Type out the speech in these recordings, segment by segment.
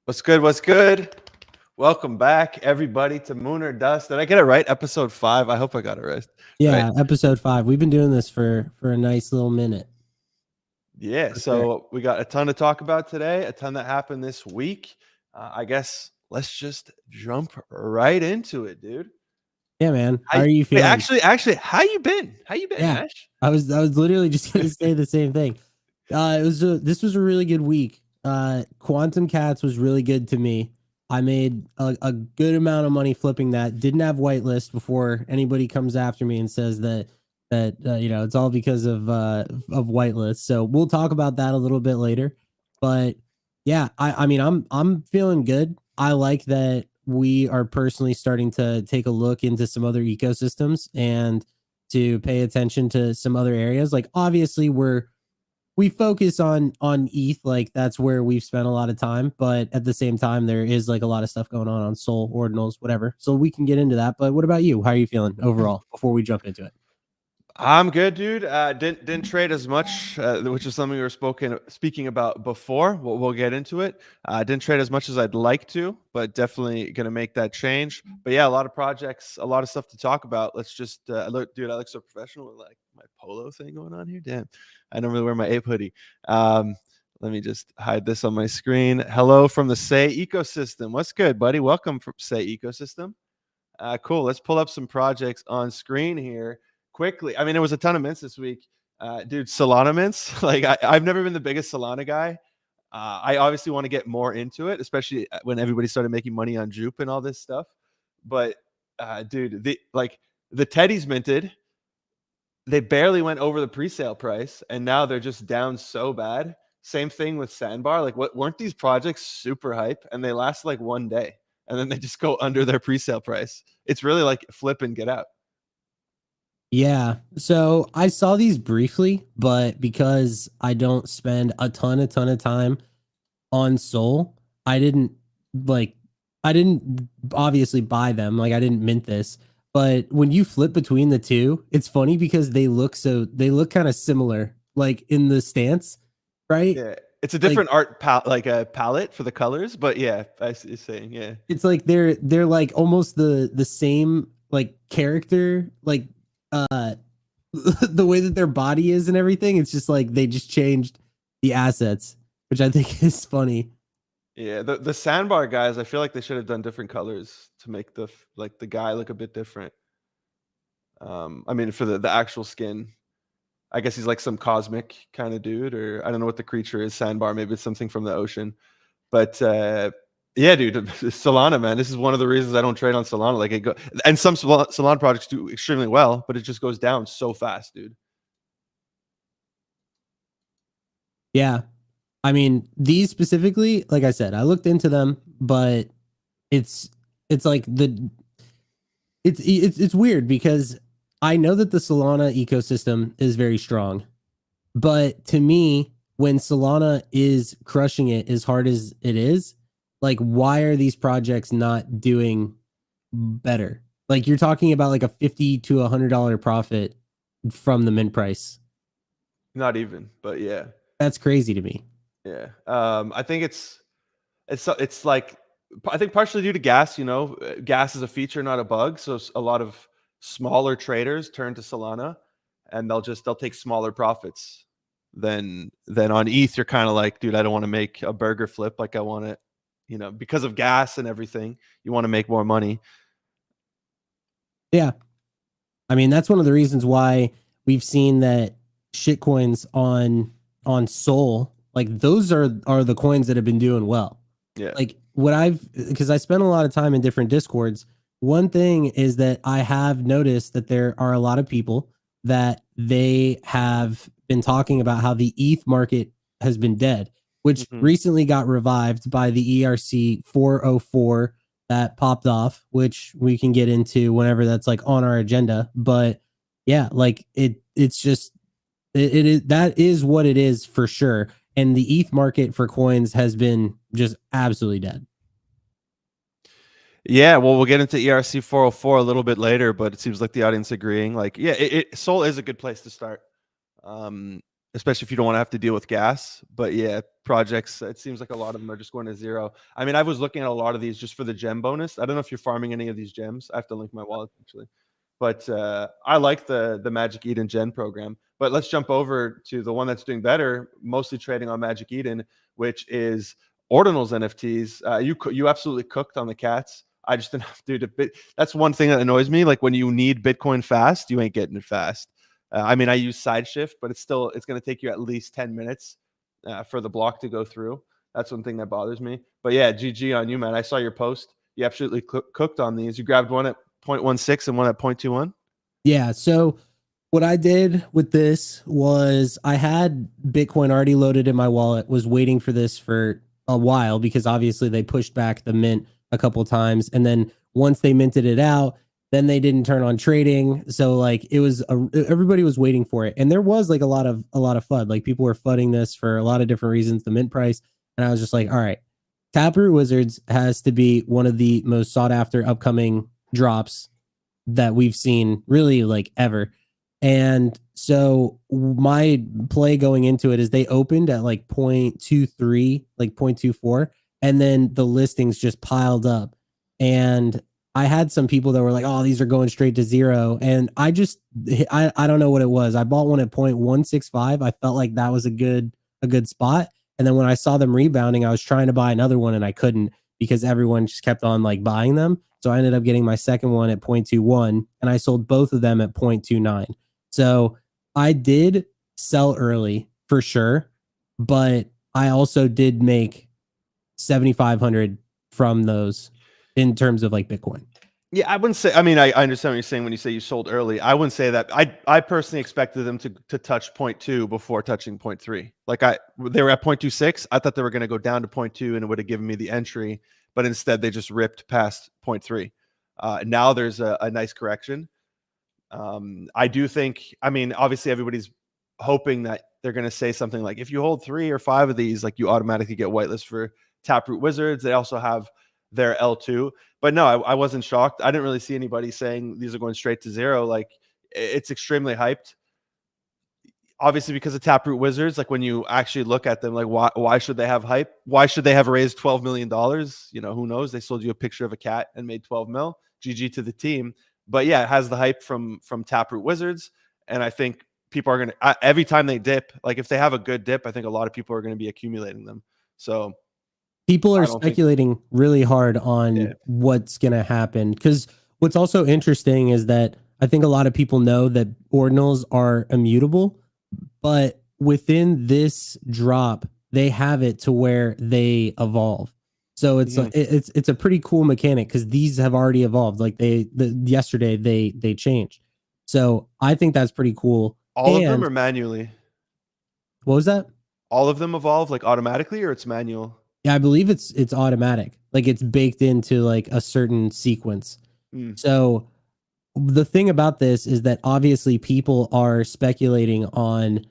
What's good? What's good? Welcome back, everybody, to Moon or Dust. Did I get it right? Episode 5. I hope I got it right. Yeah, episode 5. We've been doing this for a nice little minute. Yeah, so we got a ton to talk about today, a ton that happened this week. I guess let's just jump right into it, dude. Yeah, man. How are you feeling? Actually, how you been? How you been, Yeah, Ash? I was literally just gonna say the same thing. This was a really good week. Quantum Cats was really good to me. I made a good amount of money flipping that. Didn't have whitelist before anybody comes after me and says that it's all because of whitelist. So we'll talk about that a little bit later. But yeah, I mean I'm feeling good. I like that we are personally starting to take a look into some other ecosystems and to pay attention to some other areas. Like obviously we focus on ETH, like that's where we've spent a lot of time, but at the same time there is like a lot of stuff going on Sol, Ordinals, whatever. So we can get into that. But what about you? How are you feeling overall before we jump into it? I'm good, dude. Didn't trade as much, which is something we were speaking about before. We'll get into it. Didn't trade as much as I'd like to, but definitely gonna make that change. But yeah, a lot of projects, a lot of stuff to talk about. Let's just look, dude. I look so professional with like my polo thing going on here. Damn, I don't really wear my ape hoodie. Let me just hide this on my screen. Hello from the Say ecosystem. What's good, buddy? Welcome from Say ecosystem. Cool. Let's pull up some projects on screen here quickly. I mean, there was a ton of mints this week. Dude, Solana mints. Like, I've never been the biggest Solana guy. I obviously want to get more into it, especially when everybody started making money on Jupe and all this stuff. But, dude, the Teddies minted. They barely went over the pre-sale price, and now they're just down so bad. Same thing with Sandbar. Like, weren't these projects super hype? And they last like one day, and then they just go under their pre-sale price. It's really like flip and get out. Yeah. So I saw these briefly, but because I don't spend a ton of time on Sol, I didn't obviously buy them. Like I didn't mint this. But when you flip between the two, it's funny because they look kind of similar, like in the stance, right? Yeah. It's a different art palette for the colors, but yeah, I see saying, yeah. It's like they're like almost the same like character, like the way that their body is and everything. It's just like they just changed the assets, which I think is funny. Yeah, the Sandbar guys, I feel like they should have done different colors to make the guy look a bit different. I mean, for the actual skin, I guess he's like some cosmic kind of dude, or I don't know what the creature is. Sandbar, maybe it's something from the ocean. But yeah, dude, Solana, man, this is one of the reasons I don't trade on Solana. Like and some Solana projects do extremely well, but it just goes down so fast, dude. Yeah. I mean, these specifically, like I said, I looked into them, but it's like it's weird because I know that the Solana ecosystem is very strong, but to me, when Solana is crushing it as hard as it is, like why are these projects not doing better? Like you're talking about like a $50 to $100 profit from the mint price. Not even, but yeah, that's crazy to me. Yeah, I think it's like, I think partially due to gas. You know, gas is a feature, not a bug. So a lot of smaller traders turn to Solana, and they'll take smaller profits than on ETH. You're kind of like, dude, I don't want to make a burger flip. Like I want it, you know, because of gas and everything. You want to make more money. Yeah, I mean that's one of the reasons why we've seen that shitcoins on Sol, like those are the coins that have been doing well. Yeah. Like because I spent a lot of time in different Discords. One thing is that I have noticed that there are a lot of people that they have been talking about how the ETH market has been dead, which recently got revived by the ERC404 that popped off, which we can get into whenever that's like on our agenda. But yeah, like it's just it is, that is what it is for sure. And the ETH market for coins has been just absolutely dead. Yeah, well, we'll get into ERC404 a little bit later, but it seems like the audience agreeing. Like, yeah, Sol is a good place to start. especially if you don't want to have to deal with gas. But yeah, projects, it seems like a lot of them are just going to zero. I mean, I was looking at a lot of these just for the gem bonus. I don't know if you're farming any of these gems. I have to link my wallet actually. But I like the Magic Eden Gen program. But let's jump over to the one that's doing better, mostly trading on Magic Eden, which is Ordinals NFTs. You absolutely cooked on the cats. I just didn't have to do. That's one thing that annoys me. Like when you need Bitcoin fast, you ain't getting it fast. I mean, I use side shift, but it's going to take you at least 10 minutes for the block to go through. That's one thing that bothers me. But yeah, GG on you, man. I saw your post. You absolutely cooked on these. You grabbed one at 0.16 and one at 0.21. Yeah. So what I did with this was I had Bitcoin already loaded in my wallet, was waiting for this for a while because obviously they pushed back the mint a couple of times. And then once they minted it out, then they didn't turn on trading. So like it was everybody was waiting for it. And there was like a lot of FUD. Like people were FUDing this for a lot of different reasons, the mint price. And I was just like, all right, Taproot Wizards has to be one of the most sought after upcoming drops that we've seen really like ever. And so my play going into it is they opened at like 0.23, like 0.24, and then the listings just piled up. And I had some people that were like, oh, these are going straight to zero. And I don't know what it was. I bought one at 0.165. I felt like that was a good spot. And then when I saw them rebounding, I was trying to buy another one and I couldn't because everyone just kept on like buying them. So I ended up getting my second one at 0.21 and I sold both of them at 0.29. So I did sell early for sure, but I also did make 7,500 from those in terms of like Bitcoin. Yeah, I wouldn't say. I mean, I understand what you're saying when you say you sold early. I wouldn't say that. I personally expected them to touch 0.2 before touching 0.3. Like they were at 0.26. I thought they were going to go down to 0.2 and it would have given me the entry, but instead they just ripped past 0.3. Now there's a nice correction. I do think. I mean, obviously everybody's hoping that they're going to say something like, if you hold 3 or 5 of these, like you automatically get whitelist for Taproot Wizards. They also have their L2. But no, I wasn't shocked. I didn't really see anybody saying these are going straight to zero. Like it's extremely hyped. Obviously, because of Taproot Wizards, like when you actually look at them, like why should they have hype? Why should they have raised $12 million? You know, who knows? They sold you a picture of a cat and made 12 mil. GG to the team. But yeah, it has the hype from Taproot Wizards. And I think people are going to, every time they dip, like if they have a good dip, I think a lot of people are going to be accumulating them. So people are speculating really hard on what's going to happen. Because what's also interesting is that I think a lot of people know that ordinals are immutable, but within this drop, they have it to where they evolve. So it's like, it's a pretty cool mechanic because these have already evolved. Like yesterday they changed. So I think that's pretty cool. All of them are manually. What was that? All of them evolve like automatically, or it's manual? Yeah, I believe it's automatic. Like it's baked into like a certain sequence. So the thing about this is that obviously people are speculating on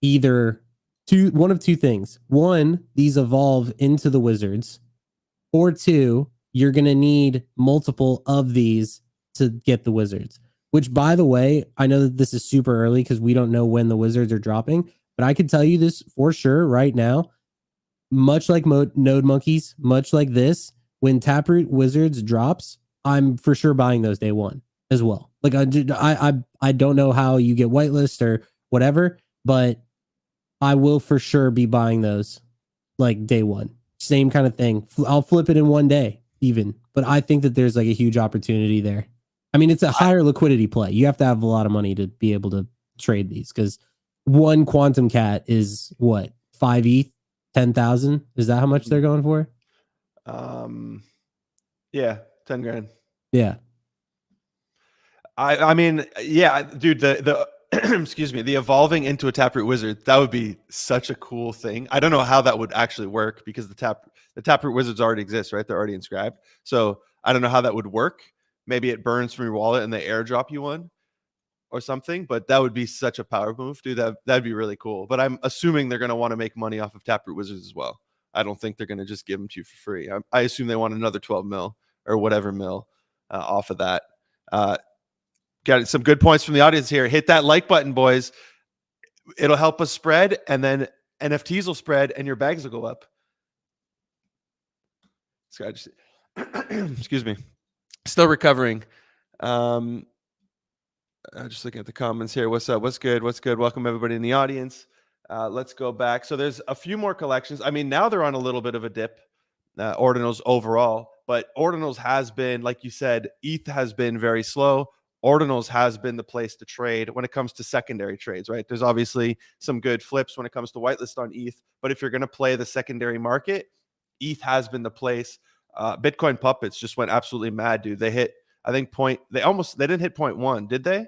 either one of two things. One, these evolve into the wizards, or two, you're going to need multiple of these to get the wizards, which by the way, I know that this is super early because we don't know when the wizards are dropping, but I can tell you this for sure right now. Much like Node Monkeys, much like this, when Taproot Wizards drops, I'm for sure buying those day one as well. Like I don't know how you get whitelist or whatever, but I will for sure be buying those like day one. Same kind of thing. I'll flip it in one day even, but I think that there's like a huge opportunity there. I mean, it's a higher liquidity play. You have to have a lot of money to be able to trade these because one Quantum Cat is what, 5 ETH? 10,000? Is that how much they're going for? Yeah, 10 grand. Yeah. I mean, yeah, dude, the excuse me, the evolving into a Taproot Wizard, that would be such a cool thing. I don't know how that would actually work because the Taproot Wizards already exist, right? They're already inscribed. So I don't know how that would work. Maybe it burns from your wallet and they airdrop you one or something, but that would be such a power move, dude. That'd be really cool. But I'm assuming they're going to want to make money off of Taproot Wizards as well. I don't think they're going to just give them to you for free. I assume they want another 12 mil or whatever mil off of that. Got some good points from the audience here. Hit that like button, boys. it'll help us spread, and then NFTs will spread and your bags will go up. So I just excuse me, still recovering. Just looking at the comments here. What's up? What's good? What's good? Welcome everybody in the audience. Let's go back. So there's a few more collections. I mean, now they're on a little bit of a dip, Ordinals overall, but Ordinals has been, like you said, ETH has been very slow. Ordinals has been the place to trade when it comes to secondary trades, right? There's obviously some good flips when it comes to whitelist on ETH, but if you're going to play the secondary market, ETH has been the place. Bitcoin puppets just went absolutely mad, dude. They hit, I think they didn't hit 0.1, did they?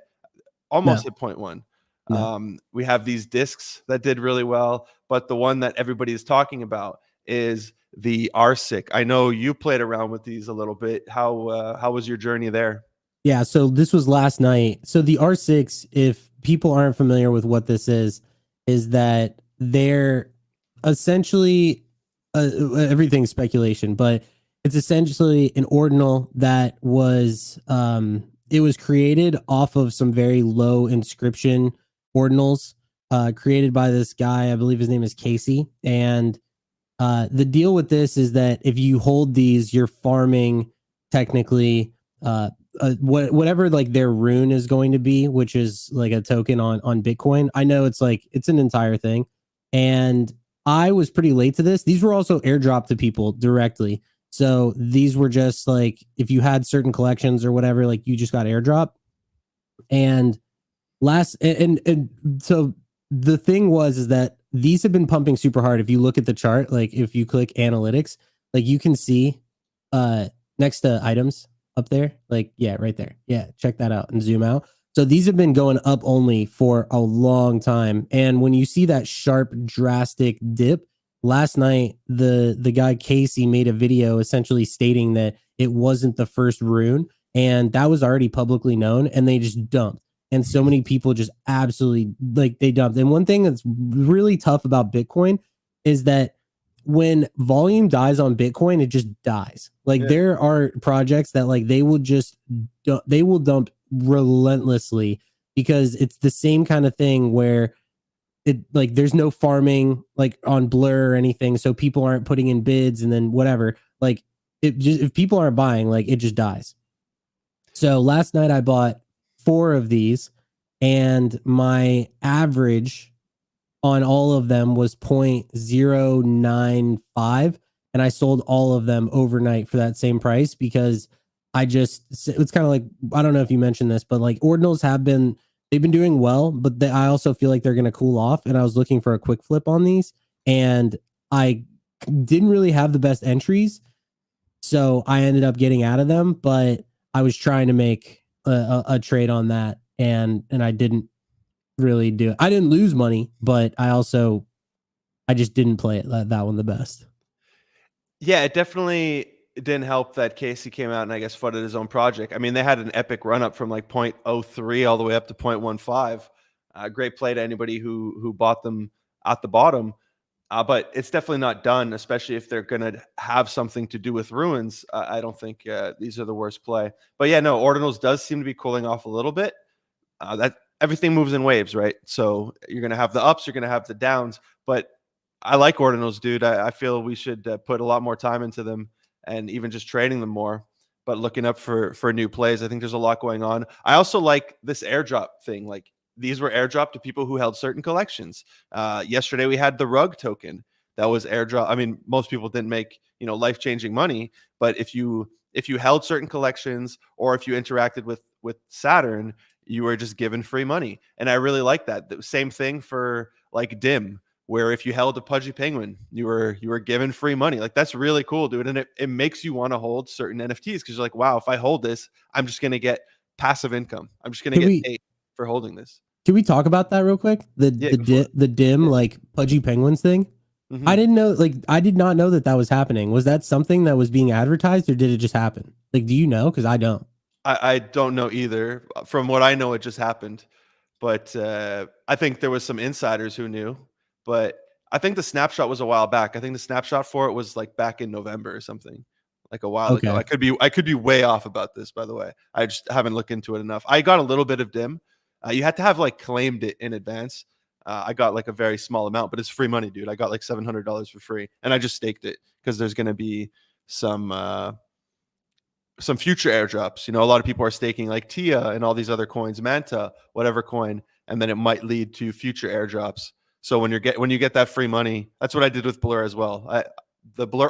Almost hit 0.1. No. We have these discs that did really well, but the one that everybody is talking about is the R6. I know you played around with these a little bit. How was your journey there? Yeah, so this was last night. So the R6, if people aren't familiar with what this is that they're essentially everything's speculation, but it's essentially an ordinal that was it was created off of some very low inscription ordinals created by this guy. I believe his name is Casey. And the deal with this is that if you hold these, you're farming technically whatever like their rune is going to be, which is like a token on Bitcoin. I know it's an entire thing. And I was pretty late to this. These were also airdropped to people directly. So these were just like, if you had certain collections or whatever, like you just got airdrop. And so the thing is that these have been pumping super hard. If you look at the chart, like if you click analytics, like you can see next to items up there, like, yeah, right there. Yeah. Check that out and zoom out. So these have been going up only for a long time. And when you see that sharp, drastic dip, last night, the guy Casey made a video essentially stating that it wasn't the first rune, and that was already publicly known, and they just dumped. And so many people just absolutely they dumped. And one thing that's really tough about Bitcoin is that when volume dies on Bitcoin, it just dies. Like there are projects that like they will dump relentlessly because it's the same kind of thing where it like there's no farming like on Blur or anything, so people aren't putting in bids and then whatever. Like it just, if people aren't buying, like it just dies. So last night I bought 4 of these, and my average on all of them was 0.095, and I sold all of them overnight for that same price because it's kind of like, I don't know if you mentioned this, but like Ordinals they've been doing well, but I also feel like they're going to cool off. And I was looking for a quick flip on these, and I didn't really have the best entries. So I ended up getting out of them, but I was trying to make a trade on that. And I didn't really do it. I didn't lose money, but I just didn't play it that one the best. Yeah, it definitely didn't help that Casey came out and I guess funded his own project. I mean, they had an epic run up from like 0.03 all the way up to 0.15. Great play to anybody who bought them at the bottom. But it's definitely not done, especially if they're going to have something to do with ruins. I don't think these are the worst play. But yeah, no, Ordinals does seem to be cooling off a little bit. That everything moves in waves, right? So you're going to have the ups, you're going to have the downs. But I like Ordinals, dude. I feel we should put a lot more time into them and even just trading them more. But looking up for new plays, I think there's a lot going on. I also like this airdrop thing. Like these were airdropped to people who held certain collections. Yesterday we had the rug token that was airdrop. I mean, most people didn't make life-changing money, but if you held certain collections or if you interacted with Saturn, you were just given free money. And I really like that. The same thing for like DIM, where if you held a Pudgy Penguin, you were given free money. Like that's really cool, dude. And it makes you want to hold certain NFTs because you're like, wow, if I hold this, I'm just gonna get passive income. I'm just gonna get paid for holding this. Can we talk about that real quick? The DIM like Pudgy Penguins thing. Mm-hmm. I did not know that was happening. Was that something that was being advertised, or did it just happen? Like, do you know? Because I don't. I don't know either. From what I know, it just happened. But I think there was some insiders who knew. But I think the snapshot was a while back. I think the snapshot for it was like back in November or something, like a while ago. I could be way off about this, by the way. I just haven't looked into it enough. I got a little bit of DIM. You had to have like claimed it in advance. I got like a very small amount, but it's free money, dude. I got like $700 for free, and I just staked it because there's going to be some future airdrops. You know, a lot of people are staking like Tia and all these other coins, Manta, whatever coin, and then it might lead to future airdrops. So when you get that free money, that's what I did with Blur as well.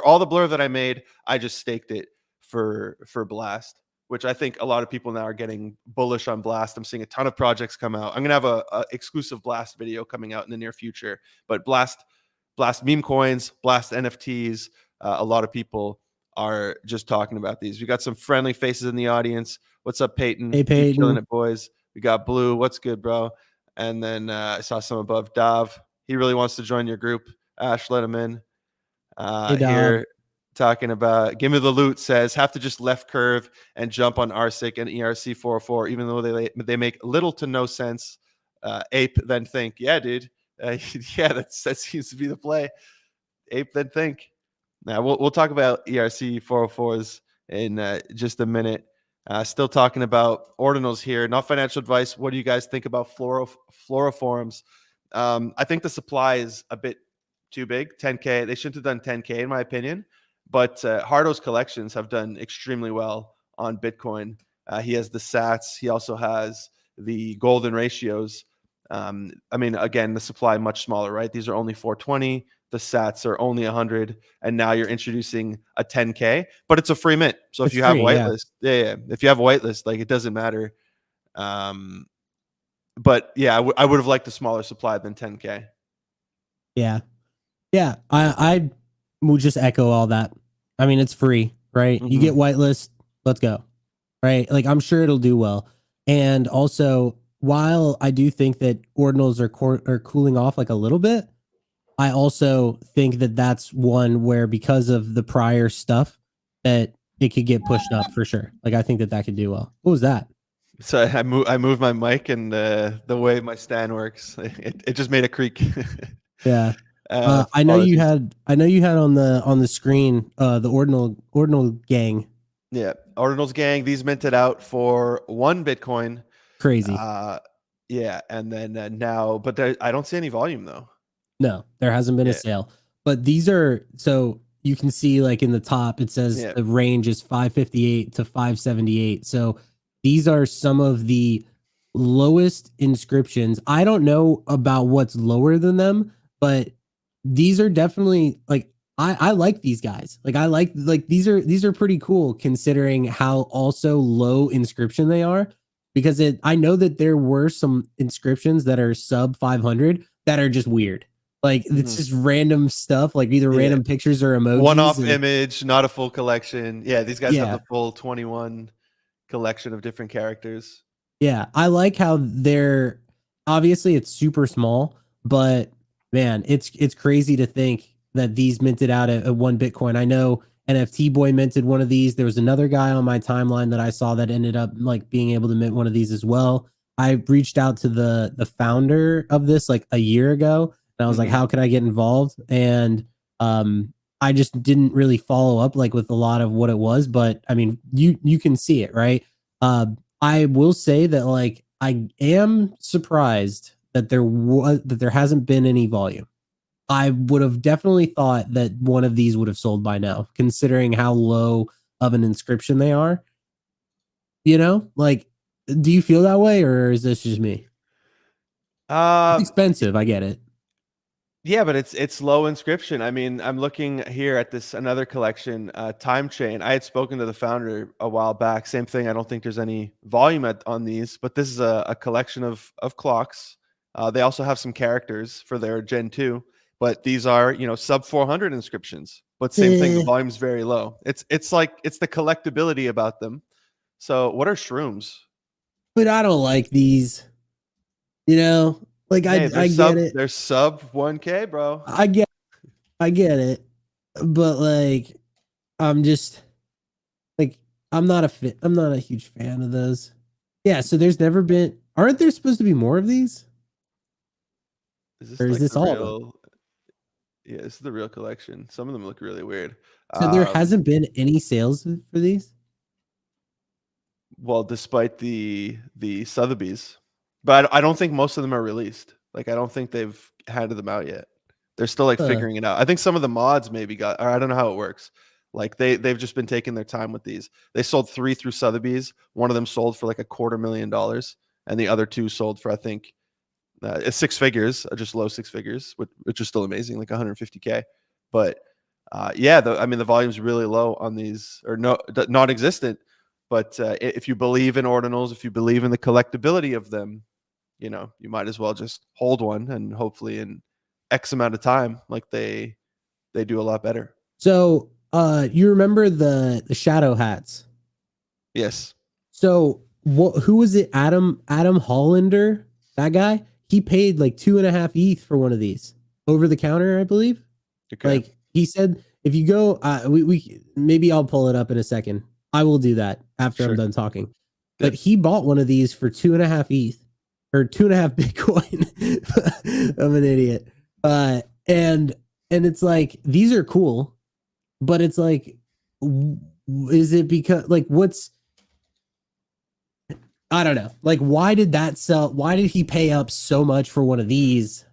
All the Blur that I made, I just staked it for Blast, which I think a lot of people now are getting bullish on Blast. I'm seeing a ton of projects come out. I'm gonna have a exclusive Blast video coming out in the near future. But Blast meme coins, Blast NFTs, a lot of people are just talking about these. We got some friendly faces in the audience. What's up, Peyton? Hey, Peyton. Keep killing it, boys. We got Blue. What's good, bro? And then I saw some above. Dav, he really wants to join your group. Ash, let him in. Hey, Here talking about give me the loot, says have to just left curve and jump on RSIC and ERC404, even though they make little to no sense. Ape then think. Yeah, dude. Yeah, that seems to be the play. Ape then think. Now we'll talk about ERC404s in just a minute. Still talking about ordinals here. Not financial advice. What do you guys think about fluoroforms? I think the supply is a bit too big. 10K. They shouldn't have done 10K in my opinion. But Hardo's collections have done extremely well on Bitcoin. He has the sats. He also has the golden ratios. I mean, again, the supply much smaller, right? These are only 420. The sats are only 100, and now you're introducing a 10K, but it's a free mint. So if you have a whitelist, yeah, if you have a whitelist, like it doesn't matter. But yeah, I would have liked a smaller supply than 10K. Yeah. I would just echo all that. I mean, it's free, right? You get whitelist, let's go, right? Like I'm sure it'll do well. And also, while I do think that ordinals are cooling off like a little bit, I also think that that's one where because of the prior stuff that it could get pushed up for sure. Like I think that could do well. What was that? So I moved my mic, and the way my stand works, it just made a creak. Yeah. I know you had on the screen the ordinal gang. Yeah, Ordinals gang. These minted out for 1 Bitcoin. Crazy. Yeah, and then now, but I don't see any volume though. No, there hasn't been a sale. But these are, so you can see like in the top it says the range is 558 to 578. So these are some of the lowest inscriptions. I don't know about what's lower than them, but these are definitely like I like these guys. Like I like these are pretty cool considering how also low inscription they are, because I know that there were some inscriptions that are sub 500 that are just weird. Like it's just random stuff, like either random pictures or emojis. One-off image, not a full collection. Yeah, these guys have the full 21 collection of different characters. Yeah, I like how they're obviously it's super small, but man, it's crazy to think that these minted out at 1 Bitcoin. I know NFT Boy minted one of these. There was another guy on my timeline that I saw that ended up like being able to mint one of these as well. I reached out to the founder of this like a year ago. And I was like, how can I get involved? And I just didn't really follow up like with a lot of what it was. But I mean, you can see it, right? I will say that like I am surprised that there hasn't been any volume. I would have definitely thought that one of these would have sold by now, considering how low of an inscription they are. You know, like, do you feel that way, or is this just me? It's expensive. I get it. Yeah, but it's low inscription. I mean, I'm looking here at this another collection, Time Chain. I had spoken to the founder a while back. Same thing. I don't think there's any volume on these, but this is a collection of clocks. They also have some characters for their Gen 2, but these are sub 400 inscriptions. But same thing, the volume's very low. It's like it's the collectability about them. So what are shrooms? But I don't like these. Like I get it. They're sub 1K, bro. I get it. But like I'm just like I'm not a huge fan of those. Yeah, so there's never been, aren't there supposed to be more of these? Is this all of them? Yeah, this is the real collection. Some of them look really weird. So there hasn't been any sales for these? Well, despite the Sotheby's. But I don't think most of them are released. Like I don't think they've handed them out yet. They're still like Uh, figuring it out. I think some of the mods maybe got, or I don't know how it works. Like they've just been taking their time with these. They sold 3 through Sotheby's. One of them sold for like $250,000, and the other 2 sold for I think 6 figures, just low 6 figures, which is still amazing, like 150K. But yeah, I mean the volume's really low on these, or non-existent. But if you believe in ordinals, if you believe in the collectability of them, you know, you might as well just hold one, and hopefully in X amount of time, like they do a lot better. So you remember the shadow hats? Yes. So who was it? Adam Hollander, that guy? He paid like 2.5 ETH for one of these over the counter, I believe. Okay. Like he said, if you go, we maybe I'll pull it up in a second. I will do that after Sure. I'm done talking. Yeah. But he bought one of these for 2.5 ETH or 2.5 Bitcoin. I'm an idiot. And it's like, these are cool, but it's like, is it because like I don't know. Like, why did that sell? Why did he pay up so much for one of these?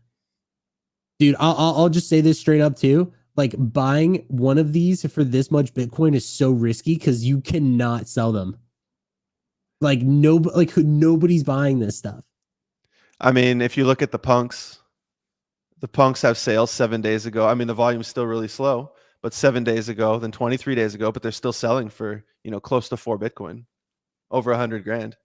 Dude, I'll just say this straight up too. Like, buying one of these for this much Bitcoin is so risky because you cannot sell them. Like, nobody's buying this stuff. I mean, if you look at the punks have sales 7 days ago. I mean, the volume's still really slow, but 7 days ago, then 23 days ago, but they're still selling for, you know, close to 4 Bitcoin, over 100 grand.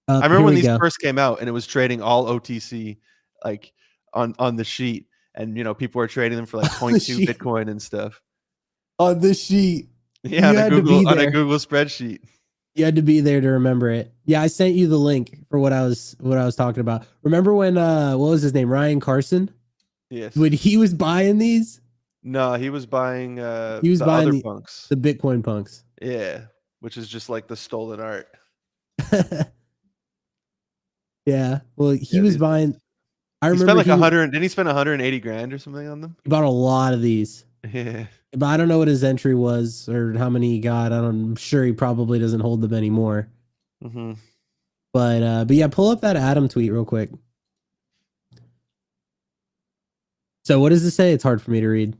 I remember when these first came out and it was trading all OTC, like on the sheet, and you know people were trading them for like 0.2 Bitcoin and stuff. On the sheet, yeah, on a Google spreadsheet. You had to be there to remember it. Yeah, I sent you the link for what I was talking about. Remember when what was his name, Ryan Carson? Yes. When he was buying these? No, he was buying the other punks, the Bitcoin punks. Yeah, which is just like the stolen art. Yeah, well, he was buying. I remember he spent like 100. Didn't he spend 180 grand or something on them? He bought a lot of these. Yeah, but I don't know what his entry was or how many he got. I'm sure he probably doesn't hold them anymore. Mm-hmm. But yeah, pull up that Adam tweet real quick. So what does this say? It's hard for me to read.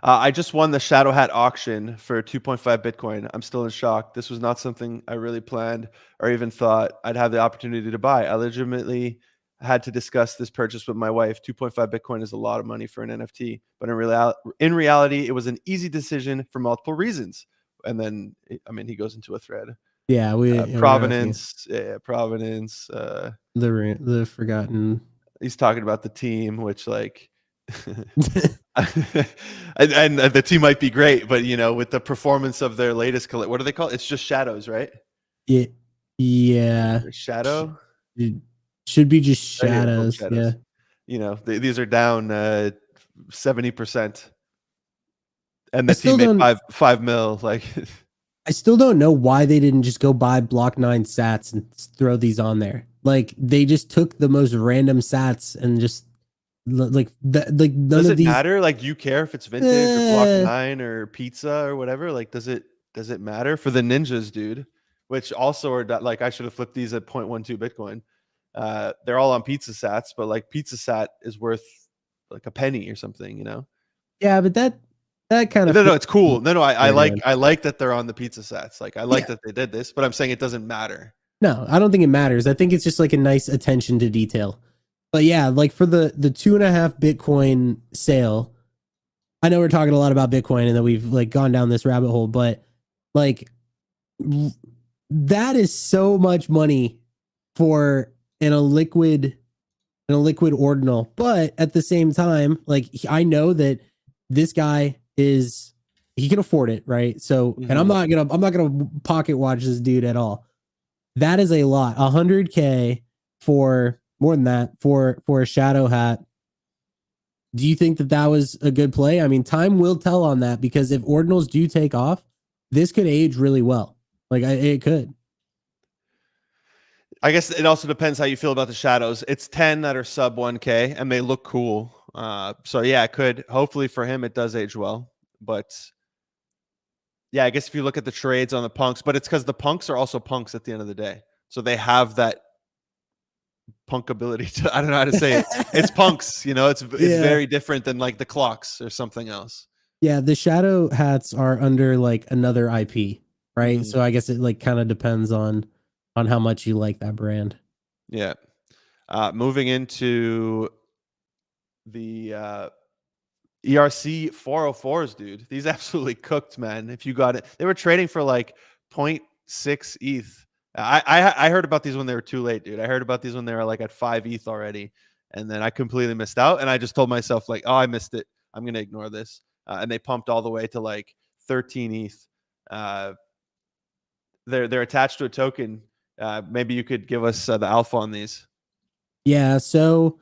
I just won the Shadow Hat auction for 2.5 Bitcoin. I'm still in shock. This was not something I really planned or even thought I'd have the opportunity to buy. I legitimately had to discuss this purchase with my wife. 2.5 Bitcoin is a lot of money for an NFT, but in reality, it was an easy decision for multiple reasons. And then, I mean, he goes into a thread. Yeah, Provenance. Yeah, Provenance. The forgotten. He's talking about the team, which like. and the team might be great, but you know, with the performance of their latest what do they call it? It's just shadows, right? Yeah. Shadow. It should be just shadows. Yeah. You know, these are down 70%, and the team made 5 mil. Like, I still don't know why they didn't just go buy Block 9 sats and throw these on there. Like, they just took the most random sats and just. Like that, like none does of it these matter? Like, do you care if it's vintage or Block 9 or pizza or whatever? Like, does it matter for the ninjas, dude? Which also are like, I should have flipped these at 0.12 Bitcoin. They're all on pizza sats, but like pizza sat is worth like a penny or something, you know? Yeah, but that kind of no, it's cool. No, I like that they're on the pizza sats. Like, I like that they did this, but I'm saying it doesn't matter. No, I don't think it matters. I think it's just like a nice attention to detail. But yeah, like for the 2.5 Bitcoin sale, I know we're talking a lot about Bitcoin and that we've like gone down this rabbit hole, but like that is so much money for in a liquid ordinal. But at the same time, like I know that this guy he can afford it, right? So, and I'm not gonna pocket watch this dude at all. That is a lot. 100K for more than that for a shadow hat. Do you think that was a good play? I mean, time will tell on that, because if ordinals do take off, this could age really well. Like it could. I guess it also depends how you feel about the shadows. It's 10 that are sub 1K and they look cool. So yeah, it could. Hopefully for him, it does age well. But yeah, I guess if you look at the trades on the punks, but it's because the punks are also punks at the end of the day. So they have that punk ability to, I don't know how to say it. It's punks, you know, it's very different than like the clocks or something else. Yeah, the shadow hats are under like another IP, right? Mhm. So I guess it like kind of depends on how much you like that brand. Yeah. Moving into the ERC404s, dude. These absolutely cooked, man. If you got it, they were trading for like 0.6 ETH. I heard about these when they were too late, dude. I heard about these when they were like at 5 ETH already, and then I completely missed out. And I just told myself like, oh, I missed it. I'm gonna ignore this. And they pumped all the way to like 13 ETH. They're attached to a token. Maybe you could give us the alpha on these. Yeah, so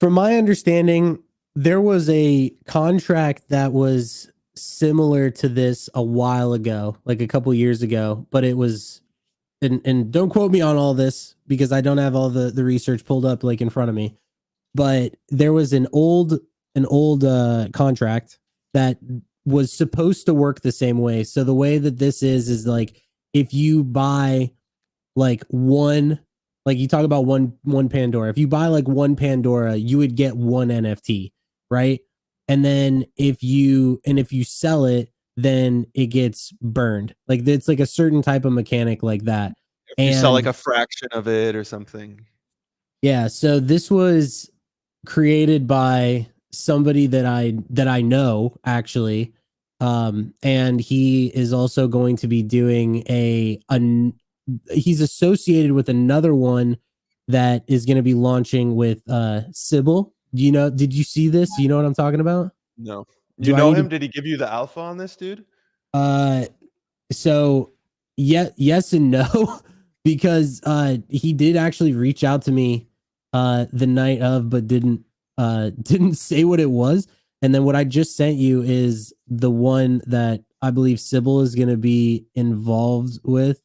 from my understanding, there was a contract that was similar to this a while ago, like a couple years ago, but it was and don't quote me on all this because I don't have all the research pulled up like in front of me. But there was an old contract that was supposed to work the same way. So the way that this is like if you buy like one, like you talk about one Pandora, if you buy like one Pandora, you would get one NFT, right? And then if you sell it, then it gets burned. Like it's like a certain type of mechanic like that. If you sell like a fraction of it or something. Yeah, so this was created by somebody that I know actually, and he is also going to be doing he's associated with another one that is going to be launching with Sybil. Did you see this? Do you know what I'm talking about? No. You Do I know need him? to- Did he give you the alpha on this, dude? So yes and no, because he did actually reach out to me the night of, but didn't say what it was. And then what I just sent you is the one that I believe Sybil is going to be involved with.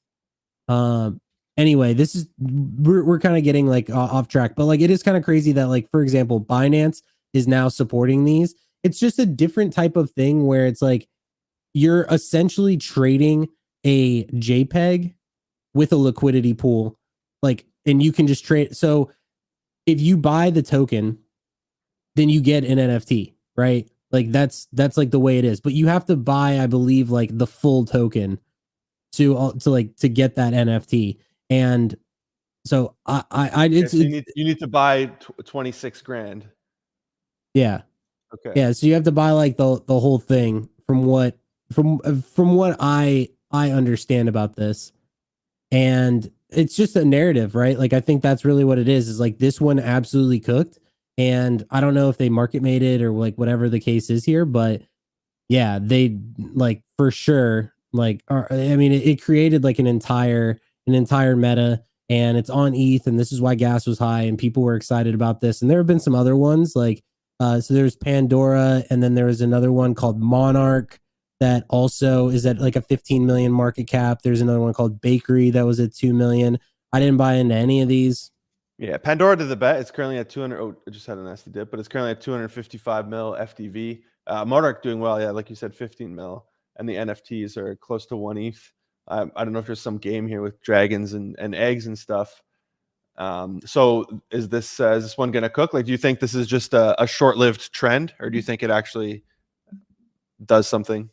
Anyway, this is we're kind of getting like off track, but like it is kind of crazy that like, for example, Binance is now supporting these. It's just a different type of thing where it's like you're essentially trading a JPEG with a liquidity pool, like, and you can just trade. So if you buy the token, then you get an NFT, right? Like that's like the way it is. But you have to buy, I believe, like the full token to get that NFT. And so you need to buy 26 grand. Yeah. Okay. Yeah. So you have to buy like the whole thing from what I understand about this. And it's just a narrative, right? Like I think that's really what it is like this one absolutely cooked. And I don't know if they market made it or like whatever the case is here, but yeah, they like for sure, like I mean it created like an entire meta, and it's on ETH, and this is why gas was high and people were excited about this. And there have been some other ones like so there's Pandora, and then there was another one called Monarch that also is at like a 15 million market cap. There's another one called Bakery that was at 2 million. I didn't buy into any of these. Yeah, Pandora did the bet. It's currently at 200. Oh, it just had a nasty dip, but it's currently at 255 mil FDV. Monarch doing well. Yeah, like you said, 15 mil. And the NFTs are close to 1 ETH. I don't know if there's some game here with dragons and eggs and stuff. So is this one going to cook? Like, do you think this is just a short-lived trend, or do you think it actually does something?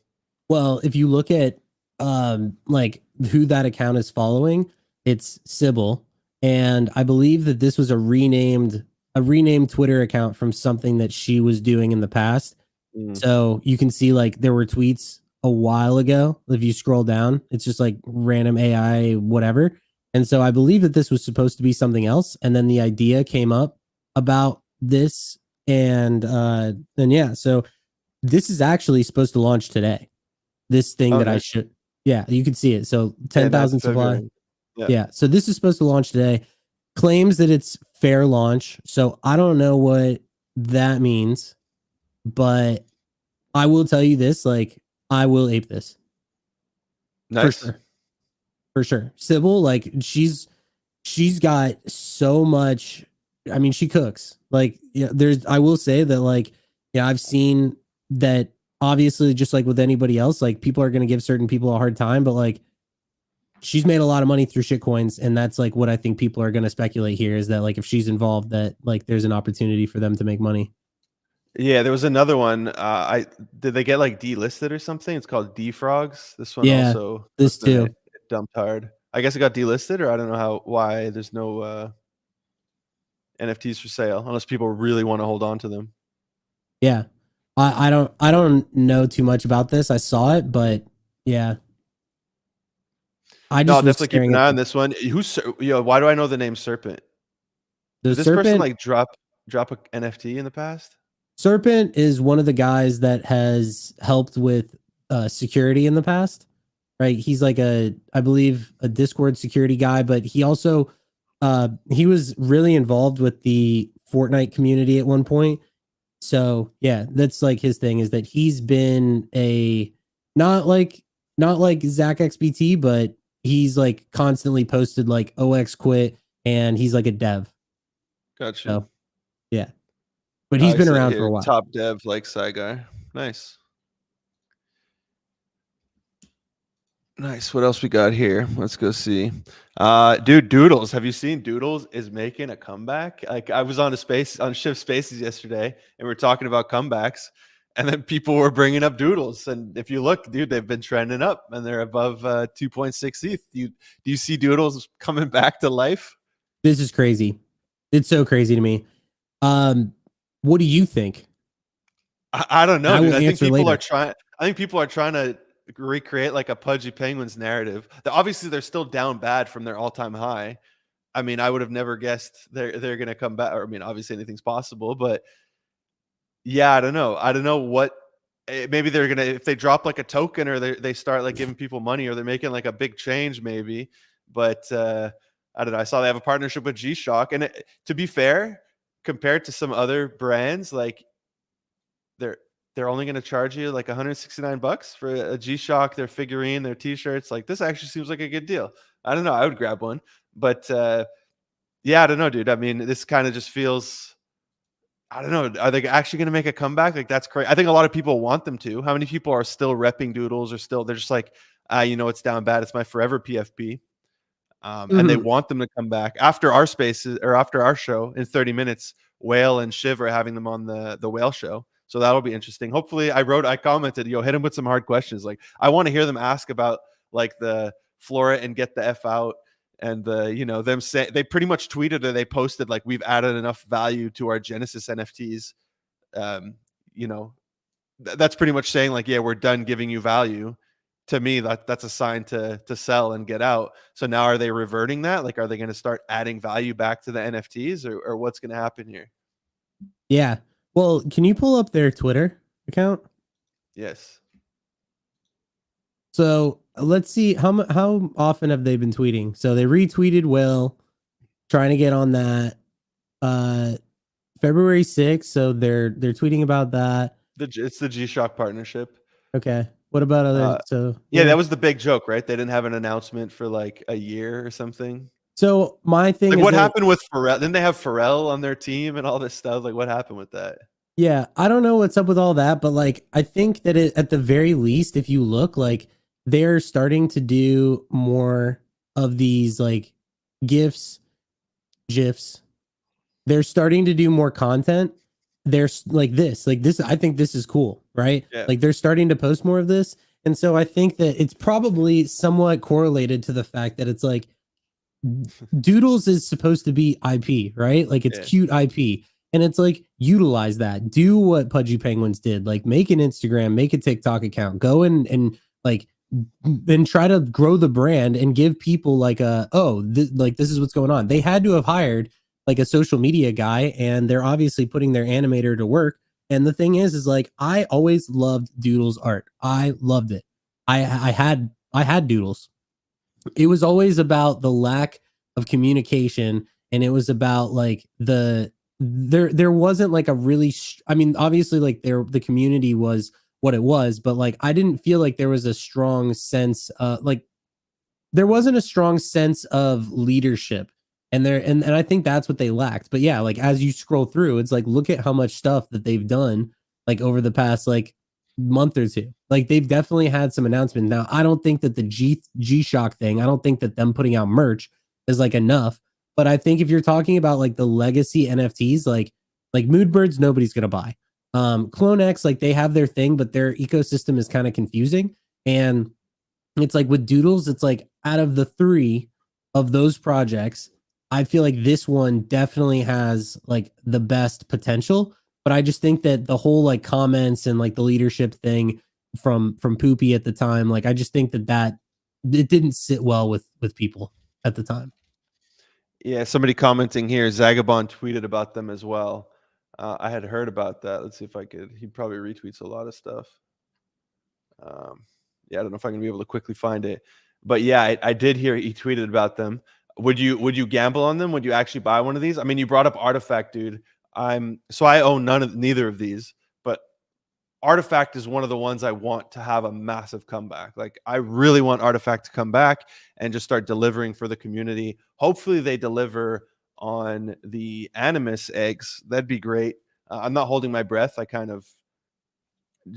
Well, if you look at like who that account is following, it's Sybil. And I believe that this was a renamed Twitter account from something that she was doing in the past. So you can see like there were tweets a while ago. If you scroll down, it's just like random AI, whatever. And so I believe that this was supposed to be something else. And then the idea came up about this. And yeah, so this is actually supposed to launch today. This thing that I should, yeah, you can see it. So 10,000 supply. Yeah. So this is supposed to launch today. Claims that it's fair launch. So I don't know what that means, but I will tell you this, like I will ape this. Nice. For sure. Sybil, like she's got so much. I mean, she cooks. Like, yeah, I will say that, like, yeah, I've seen that obviously just like with anybody else, like people are going to give certain people a hard time, but like she's made a lot of money through shitcoins, and that's like what I think people are going to speculate here is that like if she's involved, that like there's an opportunity for them to make money. Yeah, there was another one. I did they get like delisted or something? It's called Defrogs. This one Yeah, also this looks like too. it dumped hard. I guess it got delisted, or I don't know why there's no NFTs for sale unless people really want to hold on to them. Yeah, I don't know too much about this. I saw it, but yeah, I No, just I'll was definitely keep staring an at eye on this one. Why do I know the name Serpent? the Did this person serpent. like drop a NFT in the past? Serpent is one of the guys that has helped with security in the past, right? He's like I believe, a Discord security guy, but he also he was really involved with the Fortnite community at one point. So yeah, that's like his thing is that he's been a not like not like Zach XBT, but he's like constantly posted like OX quit, and he's like a dev. Gotcha. So yeah, but he's I been see it around for here. a while. Top dev like side guy. Nice. Nice. What else we got here? Let's go see. Dude, Doodles. Have you seen Doodles is making a comeback? Like I was on Shift Spaces yesterday, and we are talking about comebacks, and then people were bringing up Doodles. And if you look, dude, they've been trending up, and they're above 2.6 ETH. Do you see Doodles coming back to life? This is crazy. It's so crazy to me. What do you think? I don't know, I dude. will answer later. I think people are trying to recreate like a Pudgy Penguins narrative. Obviously, they're still down bad from their all-time high. I mean, I would have never guessed they're gonna come back. Or, I mean, obviously anything's possible, but yeah, I don't know. I don't know what. Maybe they're gonna if they drop like a token or they start like giving people money or they're making like a big change, maybe. But I don't know. I saw they have a partnership with G-Shock, and to be fair, compared to some other brands, like they're only going to charge you like $169 for a G-Shock, their figurine, their t-shirts. Like this actually seems like a good deal. I don't know. I would grab one, but yeah, I don't know, dude. I mean, this kind of just feels, I don't know. Are they actually going to make a comeback? Like that's crazy. I think a lot of people want them to. How many people are still repping Doodles or they're just like, it's down bad. It's my forever PFP. And they want them to come back after our spaces or after our show in 30 minutes. Whale and Shiv are having them on the Whale show. So that'll be interesting. Hopefully, I commented, hit him with some hard questions. Like, I want to hear them ask about like the Flora and get the F out, and them say they pretty much tweeted or they posted like we've added enough value to our Genesis NFTs. That's pretty much saying like, yeah, we're done giving you value. To me, that's a sign to sell and get out. So now are they reverting that? Like, are they going to start adding value back to the NFTs, or what's going to happen here? Yeah. Well, can you pull up their Twitter account? Yes. So let's see how often have they been tweeting. So they retweeted Will, trying to get on that. February 6th. So they're tweeting about that. It's the G-Shock partnership. Okay. What about other? Yeah, that was the big joke, right? They didn't have an announcement for like a year or something. So my thing like, is what happened with Pharrell? Didn't they have Pharrell on their team and all this stuff? Like, what happened with that? Yeah, I don't know what's up with all that, but like I think that at the very least, if you look, like they're starting to do more of these like GIFs. They're starting to do more content. There's like this. I think this is cool, right? Yeah. Like they're starting to post more of this. And so I think that it's probably somewhat correlated to the fact that it's like Doodles is supposed to be IP, right? Like it's cute IP. And it's like, utilize that. Do what Pudgy Penguins did. Like make an Instagram, make a TikTok account, go and like then try to grow the brand and give people like this is what's going on. They had to have hired like a social media guy, and they're obviously putting their animator to work. And the thing is like I always loved Doodles art. I loved it. I had Doodles. It was always about the lack of communication, and it was about like there wasn't like a really I mean, obviously like the community was what it was, but like I didn't feel like there was a strong sense there wasn't a strong sense of leadership, and I think that's what they lacked. But yeah, like as you scroll through, it's like look at how much stuff that they've done like over the past like month or two. Like they've definitely had some announcements. Now, I don't think that the G-Shock thing, I don't think that them putting out merch is like enough. But I think if you're talking about like the legacy NFTs, like Moodbirds, nobody's gonna buy. Clone X, like they have their thing, but their ecosystem is kind of confusing. And it's like with Doodles, it's like out of the three of those projects, I feel like this one definitely has like the best potential. But I just think that the whole like comments and like the leadership thing from Poopy at the time, like I just think that it didn't sit well with people at the time. Yeah, somebody commenting here, Zagabond tweeted about them as well. I had heard about that. Let's see if I could. He probably retweets a lot of stuff. Yeah, I don't know if I'm gonna be able to quickly find it, but yeah, I did hear he tweeted about them. Would you gamble on them? Would you actually buy one of these? I mean, you brought up Artifact, dude. I own neither of these, but Artifact is one of the ones I want to have a massive comeback. Like I really want Artifact to come back and just start delivering for the community. Hopefully they deliver on the Animus eggs. That'd be great. I'm not holding my breath. I kind of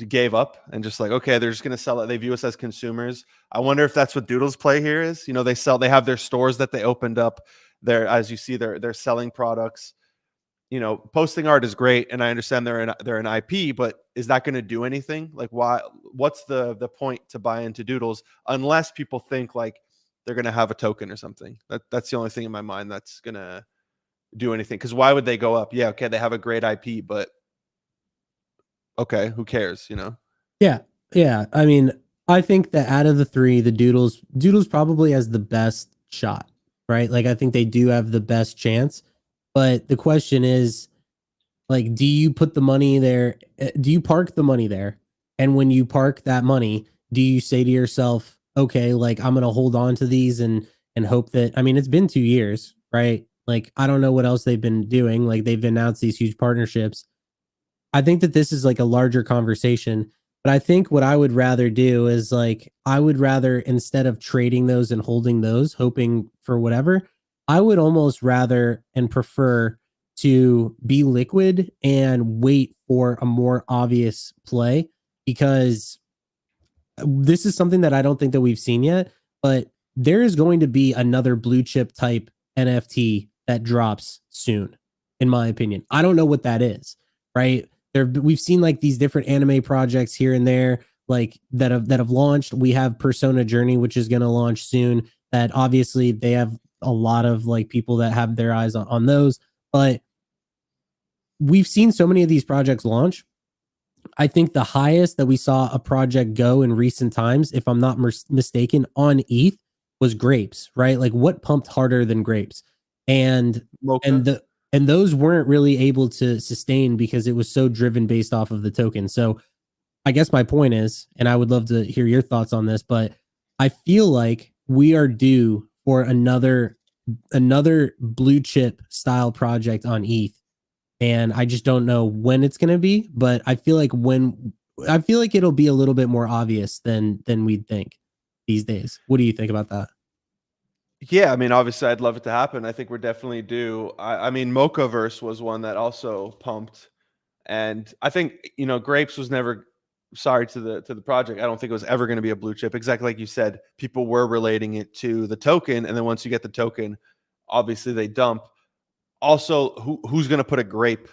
gave up and just like, okay, they're just going to sell it. They view us as consumers. I wonder if that's what Doodle's play here is. You know, they have their stores that they opened up there. As you see, they're selling products. You know, posting art is great, and I understand they're an IP, but is that going to do anything? Like, what's the point to buy into Doodles unless people think like they're going to have a token or something? That's the only thing in my mind that's going to do anything. Because why would they go up? Yeah, okay, they have a great IP, but okay, who cares? You know? Yeah. Yeah. I mean, I think that out of the three, the Doodles probably has the best shot, right? Like I think they do have the best chance. But the question is, like, do you put the money there? Do you park the money there? And when you park that money, do you say to yourself, okay, like I'm gonna hold on to these and hope that I mean it's been 2 years, right? Like I don't know what else they've been doing. Like they've announced these huge partnerships. I think that this is like a larger conversation, but I think what I would rather do is like I would rather instead of trading those and holding those, hoping for whatever, I would almost rather and prefer to be liquid and wait for a more obvious play because this is something that I don't think that we've seen yet, but there is going to be another blue chip type NFT that drops soon, in my opinion. I don't know what that is, right? We've seen like these different anime projects here and there, like that have launched. We have Persona Journey, which is going to launch soon. That obviously they have a lot of like people that have their eyes on those, but we've seen so many of these projects launch. I think the highest that we saw a project go in recent times, if I'm not mistaken, on ETH was grapes, right? Like what pumped harder than grapes? And Mocha. and the and those weren't really able to sustain because it was so driven based off of the token. So I guess my point is, and I would love to hear your thoughts on this, but I feel like we are due for another blue chip style project on ETH and I just don't know when it's going to be, but I feel like it'll be a little bit more obvious than we'd think these days. What do you think about that? Yeah, I mean, obviously, I'd love it to happen. I think we're definitely due. I mean, Mochaverse was one that also pumped, and I think Grapes was never sorry to the project. I don't think it was ever going to be a blue chip. Exactly like you said, people were relating it to the token, and then once you get the token, obviously they dump. Also, who's going to put a grape?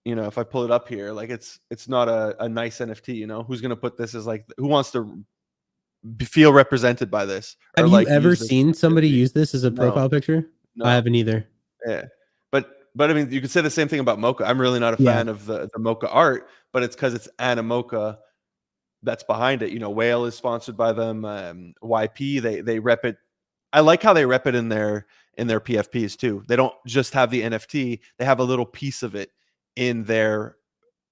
If I pull it up here, like it's not a nice NFT. Who's going to put this as like who wants to feel represented by this or Have you like ever use this seen somebody activity? use this as a No, profile picture? I no. haven't either. Yeah. But I mean, you could say the same thing about Mocha. I'm really not a Yeah. fan of the Mocha art, but it's because it's Anna Mocha that's behind it. Whale is sponsored by them. YP, they rep it. I like how they rep it in their PFPs too. They don't just have the NFT, they have a little piece of it in their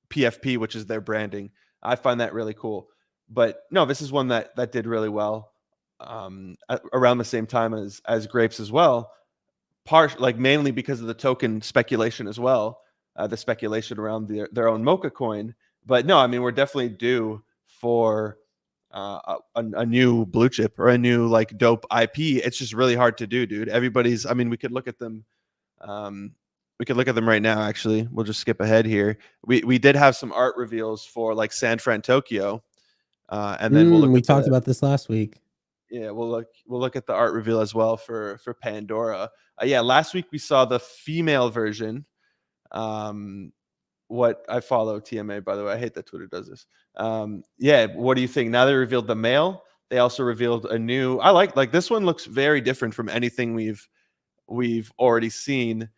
PFP, which is their branding. I find that really cool. But no, this is one that did really well around the same time as Grapes as well. Like mainly because of the token speculation as well, the speculation around their own Mocha coin. But no, I mean we're definitely due for a new blue chip or a new like dope IP. It's just really hard to do, dude. I mean, we could look at them. we could look at them right now. Actually, we'll just skip ahead here. We did have some art reveals for like San Fran Tokyo, and then we'll look We at talked the about this last week. yeah we'll look at the art reveal as well for Pandora. Yeah, last week we saw the female version. What I follow TMA, by the way. I hate that Twitter does this. Yeah, what do you think? Now they revealed the male. They also revealed a new. I like this one looks very different from anything we've already seen.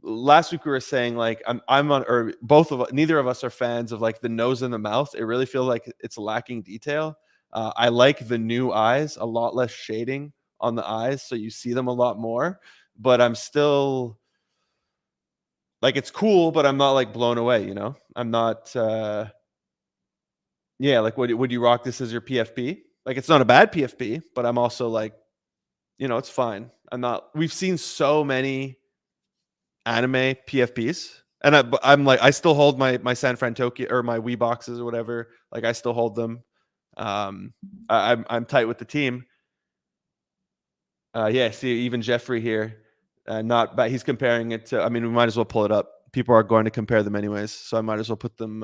Last week we were saying like I'm on, or both of neither of us are fans of like the nose and the mouth. It really feels like it's lacking detail. I like the new eyes, a lot less shading on the eyes, so you see them a lot more. But I'm still like, it's cool, but I'm not like blown away. You know, I'm not. Yeah, like would you rock this as your PFP? Like, it's not a bad PFP, but I'm also like, you know, it's fine. I'm not. We've seen so many anime PFPs, and I'm like, I still hold my San Fran Tokyo or my Wii boxes or whatever. Like, I still hold them. I'm tight with the team. Yeah, see, even Jeffrey here, not but he's comparing it to. I mean, we might as well pull it up. People are going to compare them anyways, so I might as well put them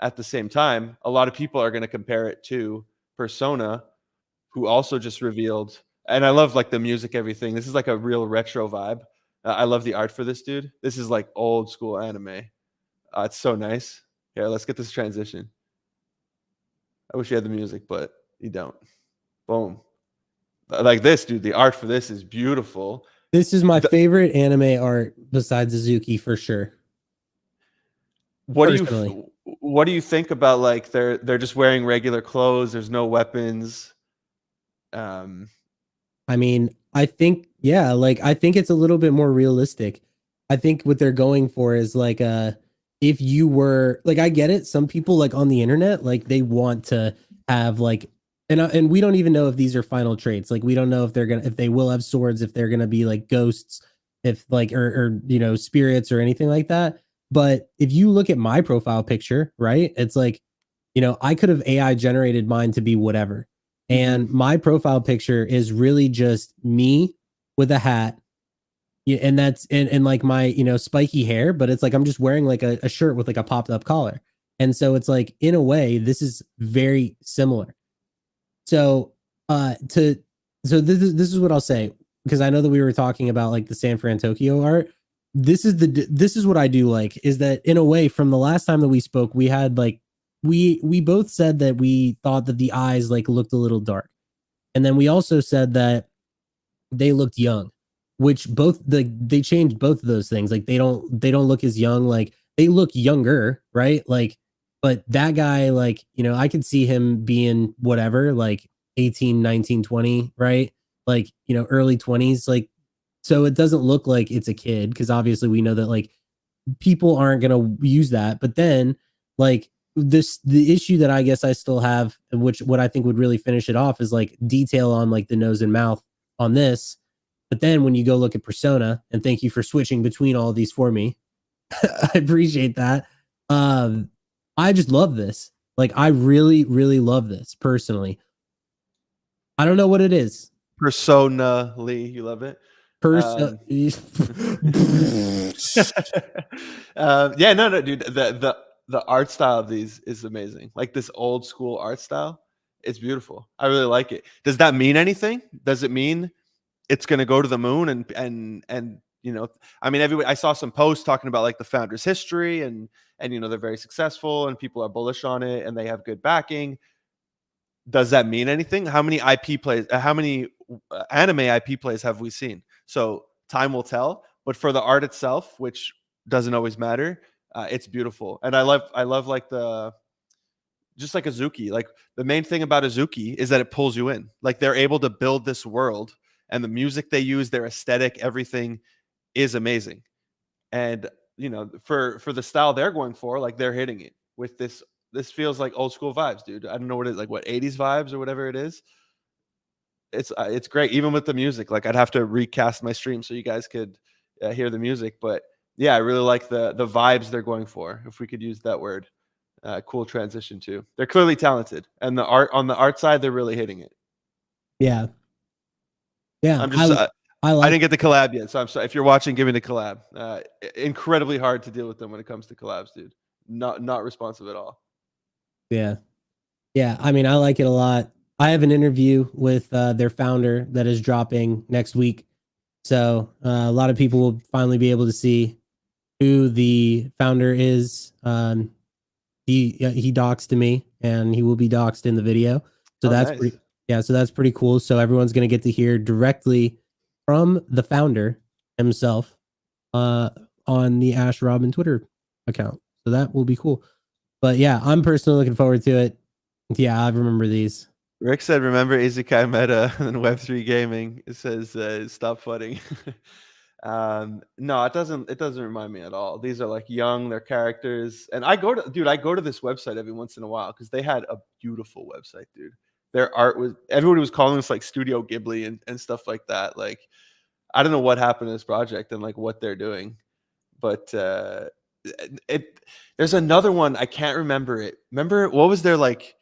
at the same time. A lot of people are going to compare it to Persona, who also just revealed. And I love like the music, everything. This is like a real retro vibe. I love the art for this dude. This is like old school anime. It's so nice. Yeah, let's get this transition. I wish you had the music, but you don't. Boom. Like this, dude. The art for this is beautiful. This is my favorite anime art besides Suzuki for sure. What do you think about like they're just wearing regular clothes? There's no weapons. I mean, I think I think it's a little bit more realistic. I think what they're going for is like if you were like, I get it. Some people like on the internet, like they want to have like, and we don't even know if these are final traits. Like we don't know if if they will have swords, if they're gonna be like ghosts, if like or you know, spirits or anything like that. But if you look at my profile picture, right, it's like, you know, I could have AI generated mine to be whatever. And my profile picture is really just me with a hat. Yeah, and that's and like my, you know, spiky hair, but it's like I'm just wearing like a shirt with like a popped up collar. And so it's like in a way, this is very similar. So this is what I'll say, because I know that we were talking about like the San Fran Tokyo art. This is what I do like, is that in a way from the last time that we spoke, we had like we both said that we thought that the eyes like looked a little dark. And then we also said that they looked young, which both they changed both of those things. Like they don't look as young, like they look younger, right? Like, but that guy, like, you know, I could see him being whatever, like 18, 19, 20, right? Like, you know, early 20s, like, so it doesn't look like it's a kid, because obviously we know that like people aren't going to use that. But then like the issue that I guess I still have, which what I think would really finish it off, is like detail on like the nose and mouth on this. But then when you go look at Persona, and thank you for switching between all of these for me, I appreciate that. I just love this. Like I really, really love this personally. I don't know what it is. Persona Lee, you love it. Yeah, no, dude. The art style of these is amazing. Like this old school art style, it's beautiful. I really like it. Does that mean anything? Does it mean it's going to go to the moon? And you know, I mean, I saw some posts talking about like the founder's history, and you know, they're very successful and people are bullish on it and they have good backing. Does that mean anything? How many IP plays? How many anime IP plays have we seen? So time will tell. But for the art itself, which doesn't always matter, it's beautiful. And I love like just like Azuki. Like the main thing about Azuki is that it pulls you in. Like they're able to build this world, and the music they use, their aesthetic, everything is amazing. And you know, for the style they're going for, like they're hitting it with this. This feels like old school vibes, dude. I don't know what it is, like what 80s vibes or whatever it is. It's great, even with the music. Like I'd have to recast my stream so you guys could hear the music. But yeah, I really like the vibes they're going for, if we could use that word. Cool transition too. They're clearly talented, and the art on the art side, they're really hitting it. Yeah. Yeah. I'm just I didn't get the collab yet, so I'm sorry. If you're watching, give me the collab. Incredibly hard to deal with them when it comes to collabs, dude. Not responsive at all. Yeah. Yeah. I mean, I like it a lot. I have an interview with their founder that is dropping next week. So a lot of people will finally be able to see who the founder is. He doxed to me, and he will be doxed in the video. So that's nice. pretty. Yeah, so that's pretty cool. So everyone's gonna get to hear directly from the founder himself on the Ash Robin Twitter account. So that will be cool. But yeah, I'm personally looking forward to it. Yeah, I remember these. Rick said, "Remember Isekai Meta and Web3 gaming." It says, "Stop flooding." No, it doesn't. It doesn't remind me at all. These are like young, they're characters, and I go to this website every once in a while because they had a beautiful website, dude. Their art was everybody was calling this like Studio Ghibli and stuff like that. Like, I don't know what happened to this project and like what they're doing, but there's another one I can't remember it. Remember what was there like?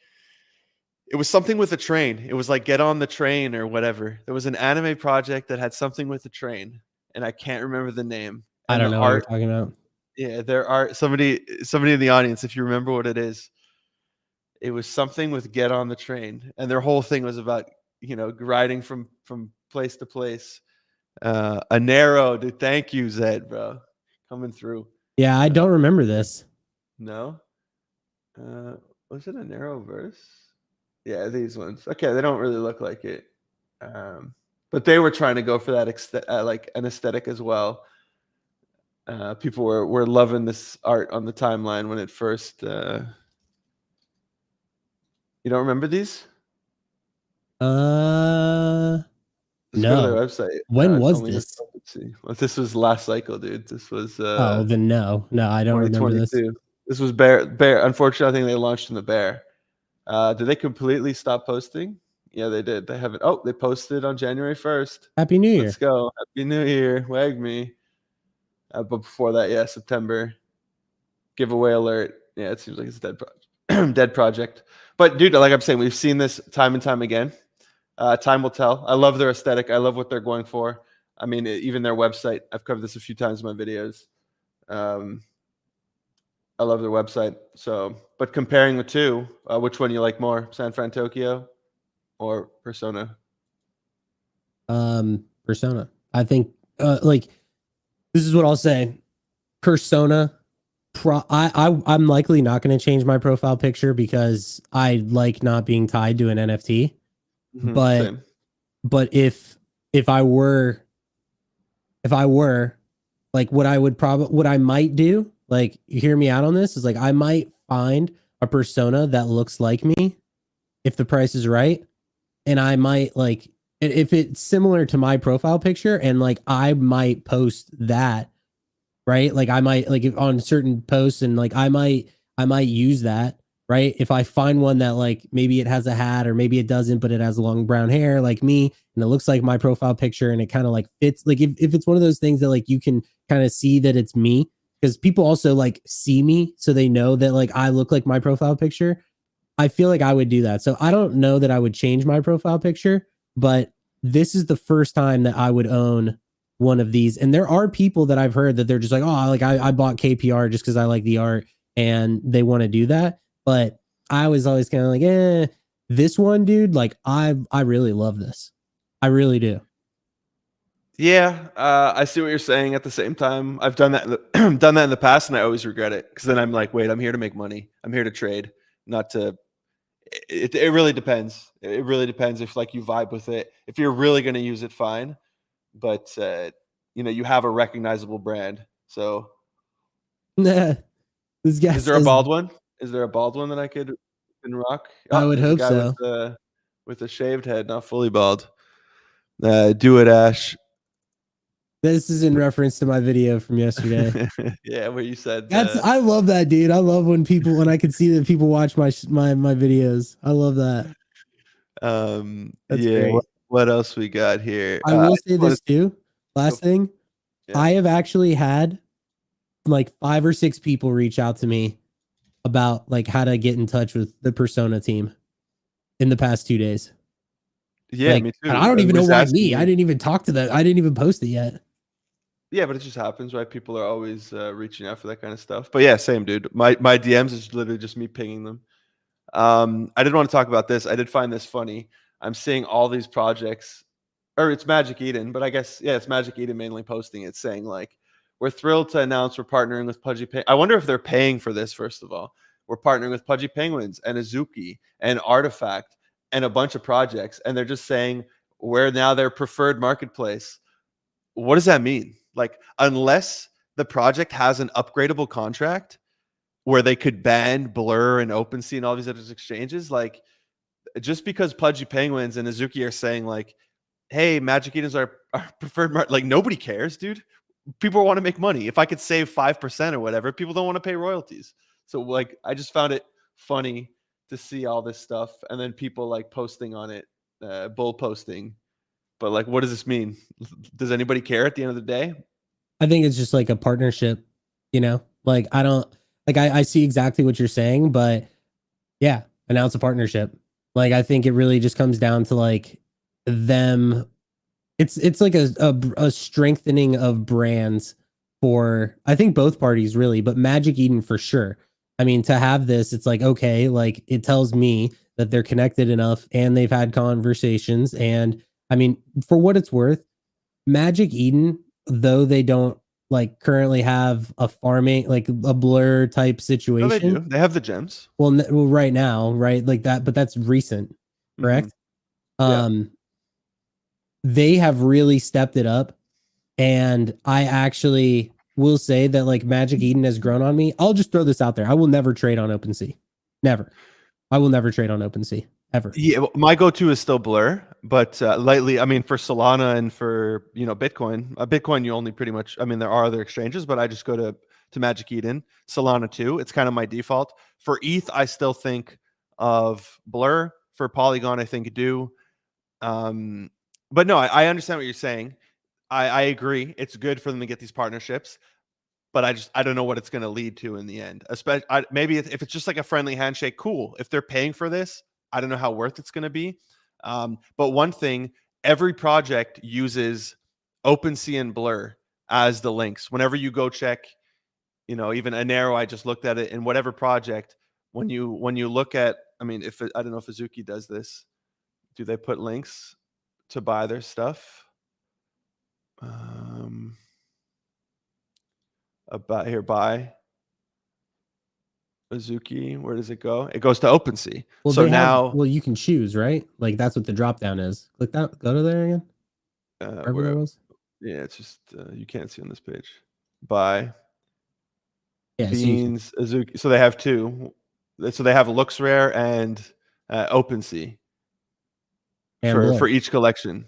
It was something with a train. It was like Get on the Train or whatever. There was an anime project that had something with a train, and I can't remember the name. And I don't know what you're talking about. Yeah, there are somebody in the audience, if you remember what it is. It was something with Get on the Train, and their whole thing was about, riding from place to place. A narrow, dude. Thank you, Zed, bro. Coming through. Yeah, I don't remember this. No. Was it a narrow verse? Yeah, these ones. Okay, they don't really look like it, but they were trying to go for that like an aesthetic as well. People were loving this art on the timeline when it first. You don't remember these? No. Go to their website. When was this? Let's see. Well, this was last cycle, dude. This was. Oh, then no, I don't remember this. This was Bear. Unfortunately, I think they launched in the Bear. Did they completely stop posting? Yeah, they did. They haven't. Oh, they posted on January 1st. Happy New Year. Let's go. Happy New Year. Wag me. But before that, yeah, September. Giveaway alert. Yeah, it seems like it's a dead project. But dude, like I'm saying, we've seen this time and time again. Time will tell. I love their aesthetic. I love what they're going for. I mean, even their website. I've covered this a few times in my videos. I love their website. So, but comparing the two, which one you like more, San Fran Tokyo or Persona? Persona. I think like this is what I'll say. Persona. I'm likely not going to change my profile picture because I like not being tied to an NFT. Mm-hmm, but same. But if I were like what I might do, like, hear me out on this, is like I might find a persona that looks like me if the price is right, and I might, like, if it's similar to my profile picture, and like I might post that, right? Like I might, like, if on certain posts, and like I might use that, right? If I find one that like maybe it has a hat or maybe it doesn't, but it has long brown hair like me, and it looks like my profile picture, and it kind of like fits, like if it's one of those things that like you can kind of see that it's me, because people also like see me, so they know that like I look like my profile picture. I feel like I would do that. So I don't know that I would change my profile picture, but this is the first time that I would own one of these. And there are people that I've heard that they're just like, oh, like I bought KPR just because I like the art, and they want to do that. But I was always kind of like, this one, dude, like I really love this. I really do. Yeah, I see what you're saying. At the same time, I've done that done that in the past, and I always regret it, because then I'm like, wait, I'm here to make money. I'm here to trade, not to. It really depends. It really depends if like you vibe with it. If you're really going to use it, fine. But you have a recognizable brand. So, This guy is there a bald one? Is there a bald one that I can rock? I would hope so. With a shaved head, not fully bald. Do it, Ash. This is in reference to my video from yesterday. Yeah, where you said I love that, dude. I love when I can see that people watch my videos. I love that. That's yeah. great. What else we got here? I will say this too. Last thing, yeah. I have actually had like 5 or 6 people reach out to me about like how to get in touch with the Persona team in the past 2 days. Yeah, Like, me and too. I don't even know Everybody's why asking me. I me. didn't even talk to them. I didn't even post it yet. Yeah, but it just happens, right? People are always reaching out for that kind of stuff. But yeah, same dude. My DMs is literally just me pinging them. I did want to talk about this. I did find this funny. I'm seeing all these projects, or it's Magic Eden, but I guess yeah, it's Magic Eden mainly posting it, saying like, "We're thrilled to announce we're partnering with Pudgy Penguins." I wonder if they're paying for this. First of all, we're partnering with Pudgy Penguins and Azuki and Artifact and a bunch of projects, and they're just saying we're now their preferred marketplace. What does that mean? Like, unless the project has an upgradable contract where they could ban Blur and OpenSea and all these other exchanges, like just because Pudgy Penguins and Azuki are saying like, "Hey, Magic Eden's our preferred like nobody cares, dude. People want to make money. If I could save 5% or whatever, people don't want to pay royalties." So like, I just found it funny to see all this stuff and then people like posting on it, bull posting. But like, what does this mean? Does anybody care at the end of the day? I think it's just like a partnership, you know? Like I don't like I see exactly what you're saying, but yeah, announce a partnership. Like I think it really just comes down to like them. It's like a strengthening of brands for I think both parties really, but Magic Eden for sure. I mean, to have this, it's like okay, like it tells me that they're connected enough and they've had conversations. And I mean, for what it's worth, Magic Eden, though they don't like currently have a farming like a blur type No, they situation. do. They have the gems. Well, right now, right? Like that, but that's recent, Hmm. correct? Yeah. Um, they have really stepped it up. And I actually will say that like Magic Eden has grown on me. I'll just throw this out there. I will never trade on OpenSea. Never. I will never trade on OpenSea ever. Yeah, well, my go-to is still Blur, but lately, I mean, for Solana and for Bitcoin, Bitcoin you only pretty much. I mean, there are other exchanges, but I just go to Magic Eden, Solana too. It's kind of my default. For ETH, I still think of Blur. For Polygon, I think do. Um, but no, I understand what you're saying. I agree. It's good for them to get these partnerships, but I don't know what it's going to lead to in the end. Especially maybe if it's just like a friendly handshake, cool. If they're paying for this, I don't know how worth it's going to be. But one thing, every project uses OpenSea and Blur as the links. Whenever you go check, even Anero, I just looked at it in whatever project. When you look at, I mean, I don't know if Azuki does this. Do they put links to buy their stuff? About here, buy Azuki. Where does it go? It goes to OpenSea. Well, So they have now, well, you can choose, right? Like that's what the drop down is. Click that, go to there again. Wherever that where was. yeah, it's just you can't see on this page. Buy Yeah, so you can Beans Azuki. So they have two. So they have Looks Rare and OpenSea and for blur. each collection.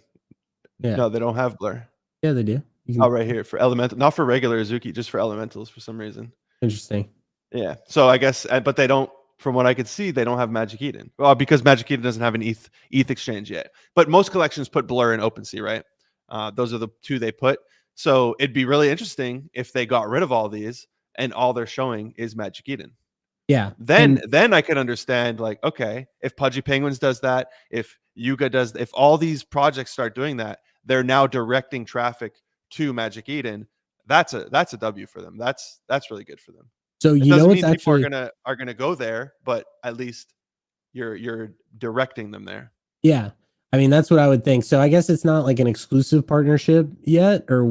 Yeah. No, they don't have Blur. Yeah, they do. You Oh, can right here for elemental, not for regular Azuki, just for elementals for some reason. interesting. Yeah. So I guess, but they don't. From what I could see, they don't have Magic Eden. Well, because Magic Eden doesn't have an ETH exchange yet. But most collections put Blur and OpenSea, right? Those are the two they put. So it'd be really interesting if they got rid of all these and all they're showing is Magic Eden. Yeah. Then I could understand like, okay, if Pudgy Penguins does that, if Yuga does, if all these projects start doing that, they're now directing traffic to Magic Eden. That's a W for them. That's really good for them. So It you know doesn't it's mean people actually are gonna go there, but at least you're directing them there. yeah. I mean, that's what I would think. So I guess it's not like an exclusive partnership yet, or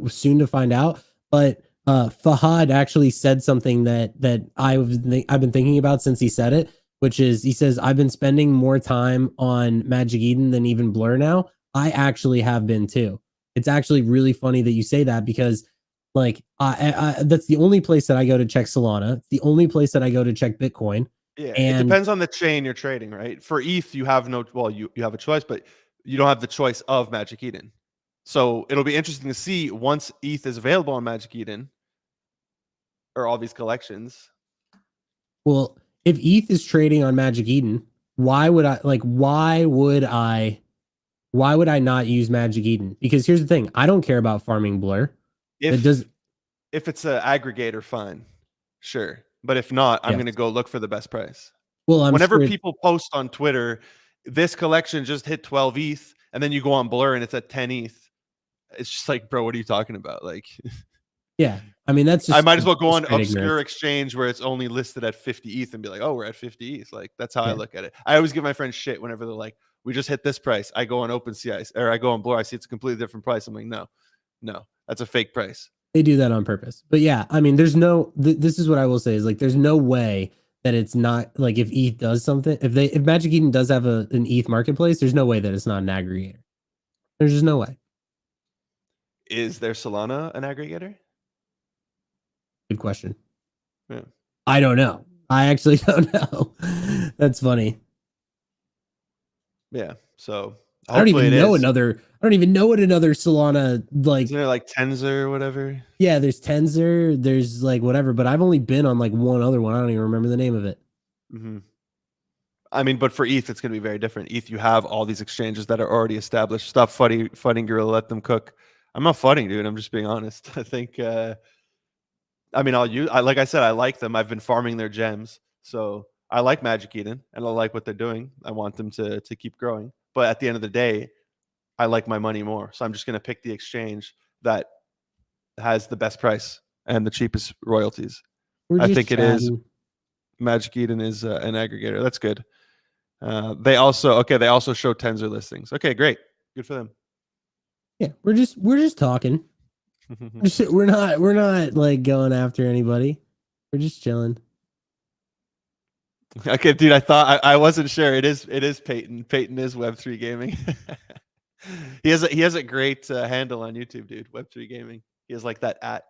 soon to find out. But Fahad actually said something that I've been thinking about since he said it, which is he says I've been spending more time on Magic Eden than even Blur now. I actually have been too. It's actually really funny that you say that because like that's the only place that I go to check Solana. It's the only place that I go to check Bitcoin. Yeah, it And depends on the chain you're trading, right? For ETH, you have no well, you have a choice, but you don't have the choice of Magic Eden. So it'll be interesting to see once ETH is available on Magic Eden or all these collections. well, if ETH is trading on Magic Eden, why would I not use Magic Eden? Because here's the thing, I don't care about farming Blur. That If does if it's an aggregator, fine, sure. But if not, I'm yes. gonna go look for the best price. Well, I'm Whenever sure people post on Twitter, this collection just hit 12 ETH, and then you go on Blur and it's at 10 ETH. It's just like, bro, what are you talking about? Like, Yeah, I mean that's just I might as well go on straight obscure ignorance. exchange where it's only listed at 50 ETH and be like, oh, we're at 50 ETH. Like, that's how I Yeah. look at it. I always give my friends shit whenever they're like, we just hit this price. I go on OpenCI or I go on Blur, I see it's a completely different price. I'm like, no, that's a fake price. They do that on purpose. But yeah, I mean, there's no. This is what I will say is like, there's no way that it's not like if ETH does something, if Magic Eden does have an ETH marketplace, there's no way that it's not an aggregator. There's just no way. Is there Solana an aggregator? Good question. Yeah. I don't know. I actually don't know. That's funny. Yeah. So I don't even know is. another. I don't even know what another Solana like. Isn't there like Tensor or whatever? Yeah, there's Tensor. There's like whatever, but I've only been on like one other one. I don't even remember the name of it. Mm-hmm. I mean, but for ETH, it's going to be very different. ETH, you have all these exchanges that are already established. Stop fighting Gorilla, let them cook. I'm not fighting, dude. I'm just being honest. I think. I mean, like I said, I like them. I've been farming their gems, so I like Magic Eden, and I like what they're doing. I want them to keep growing. But at the end of the day, I like my money more. So I'm just going to pick the exchange that has the best price and the cheapest royalties. I think it is. Magic Eden is an aggregator. That's good. They also show Tensor listings. Okay, great. Good for them. Yeah, we're just talking. We're not like going after anybody. We're just chilling. Okay, dude. I thought I wasn't sure. It is Peyton. Peyton is Web3 gaming. he has a great handle on YouTube, dude. Web3 gaming. He has like that at.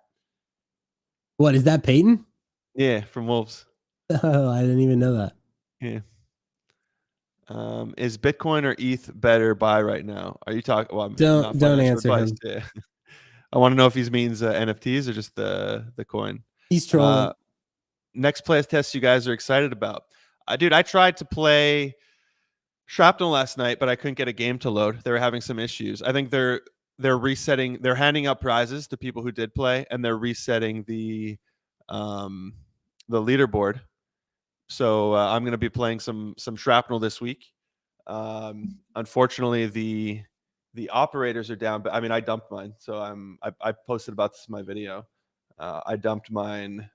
What is that, Peyton? Yeah, from Wolves. Oh, I didn't even know that. Yeah. Is Bitcoin or ETH better buy right now? Are you talking? Well, don't answer advice. him. Yeah. I want to know if he means NFTs or just the coin. He's trolling. Next play test you guys are excited about. Dude, I tried to play Shrapnel last night, but I couldn't get a game to load. They were having some issues. I think they're resetting. They're handing out prizes to people who did play, and they're resetting the leaderboard. So I'm going to be playing some Shrapnel this week. Unfortunately, the operators are down, but I mean, I dumped mine. So I posted about this in my video. I dumped mine.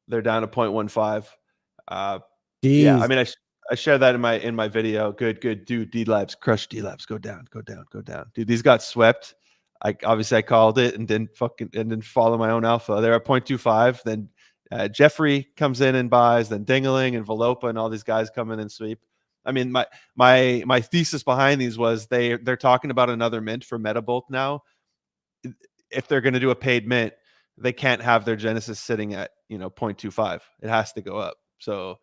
They're down to 0.15. Yeah, I mean, I shared that in my video. Good, dude. D Labs, crush D Labs. Go down. Dude, these got swept. I called it and didn't follow my own alpha. They're at 0.25. Then Jeffrey comes in and buys. Then Dingaling and Velopa and all these guys come in and sweep. I mean, my thesis behind these was they're talking about another mint for Metabolt now. If they're going to do a paid mint, they can't have their Genesis sitting at 0.25. It has to go up. So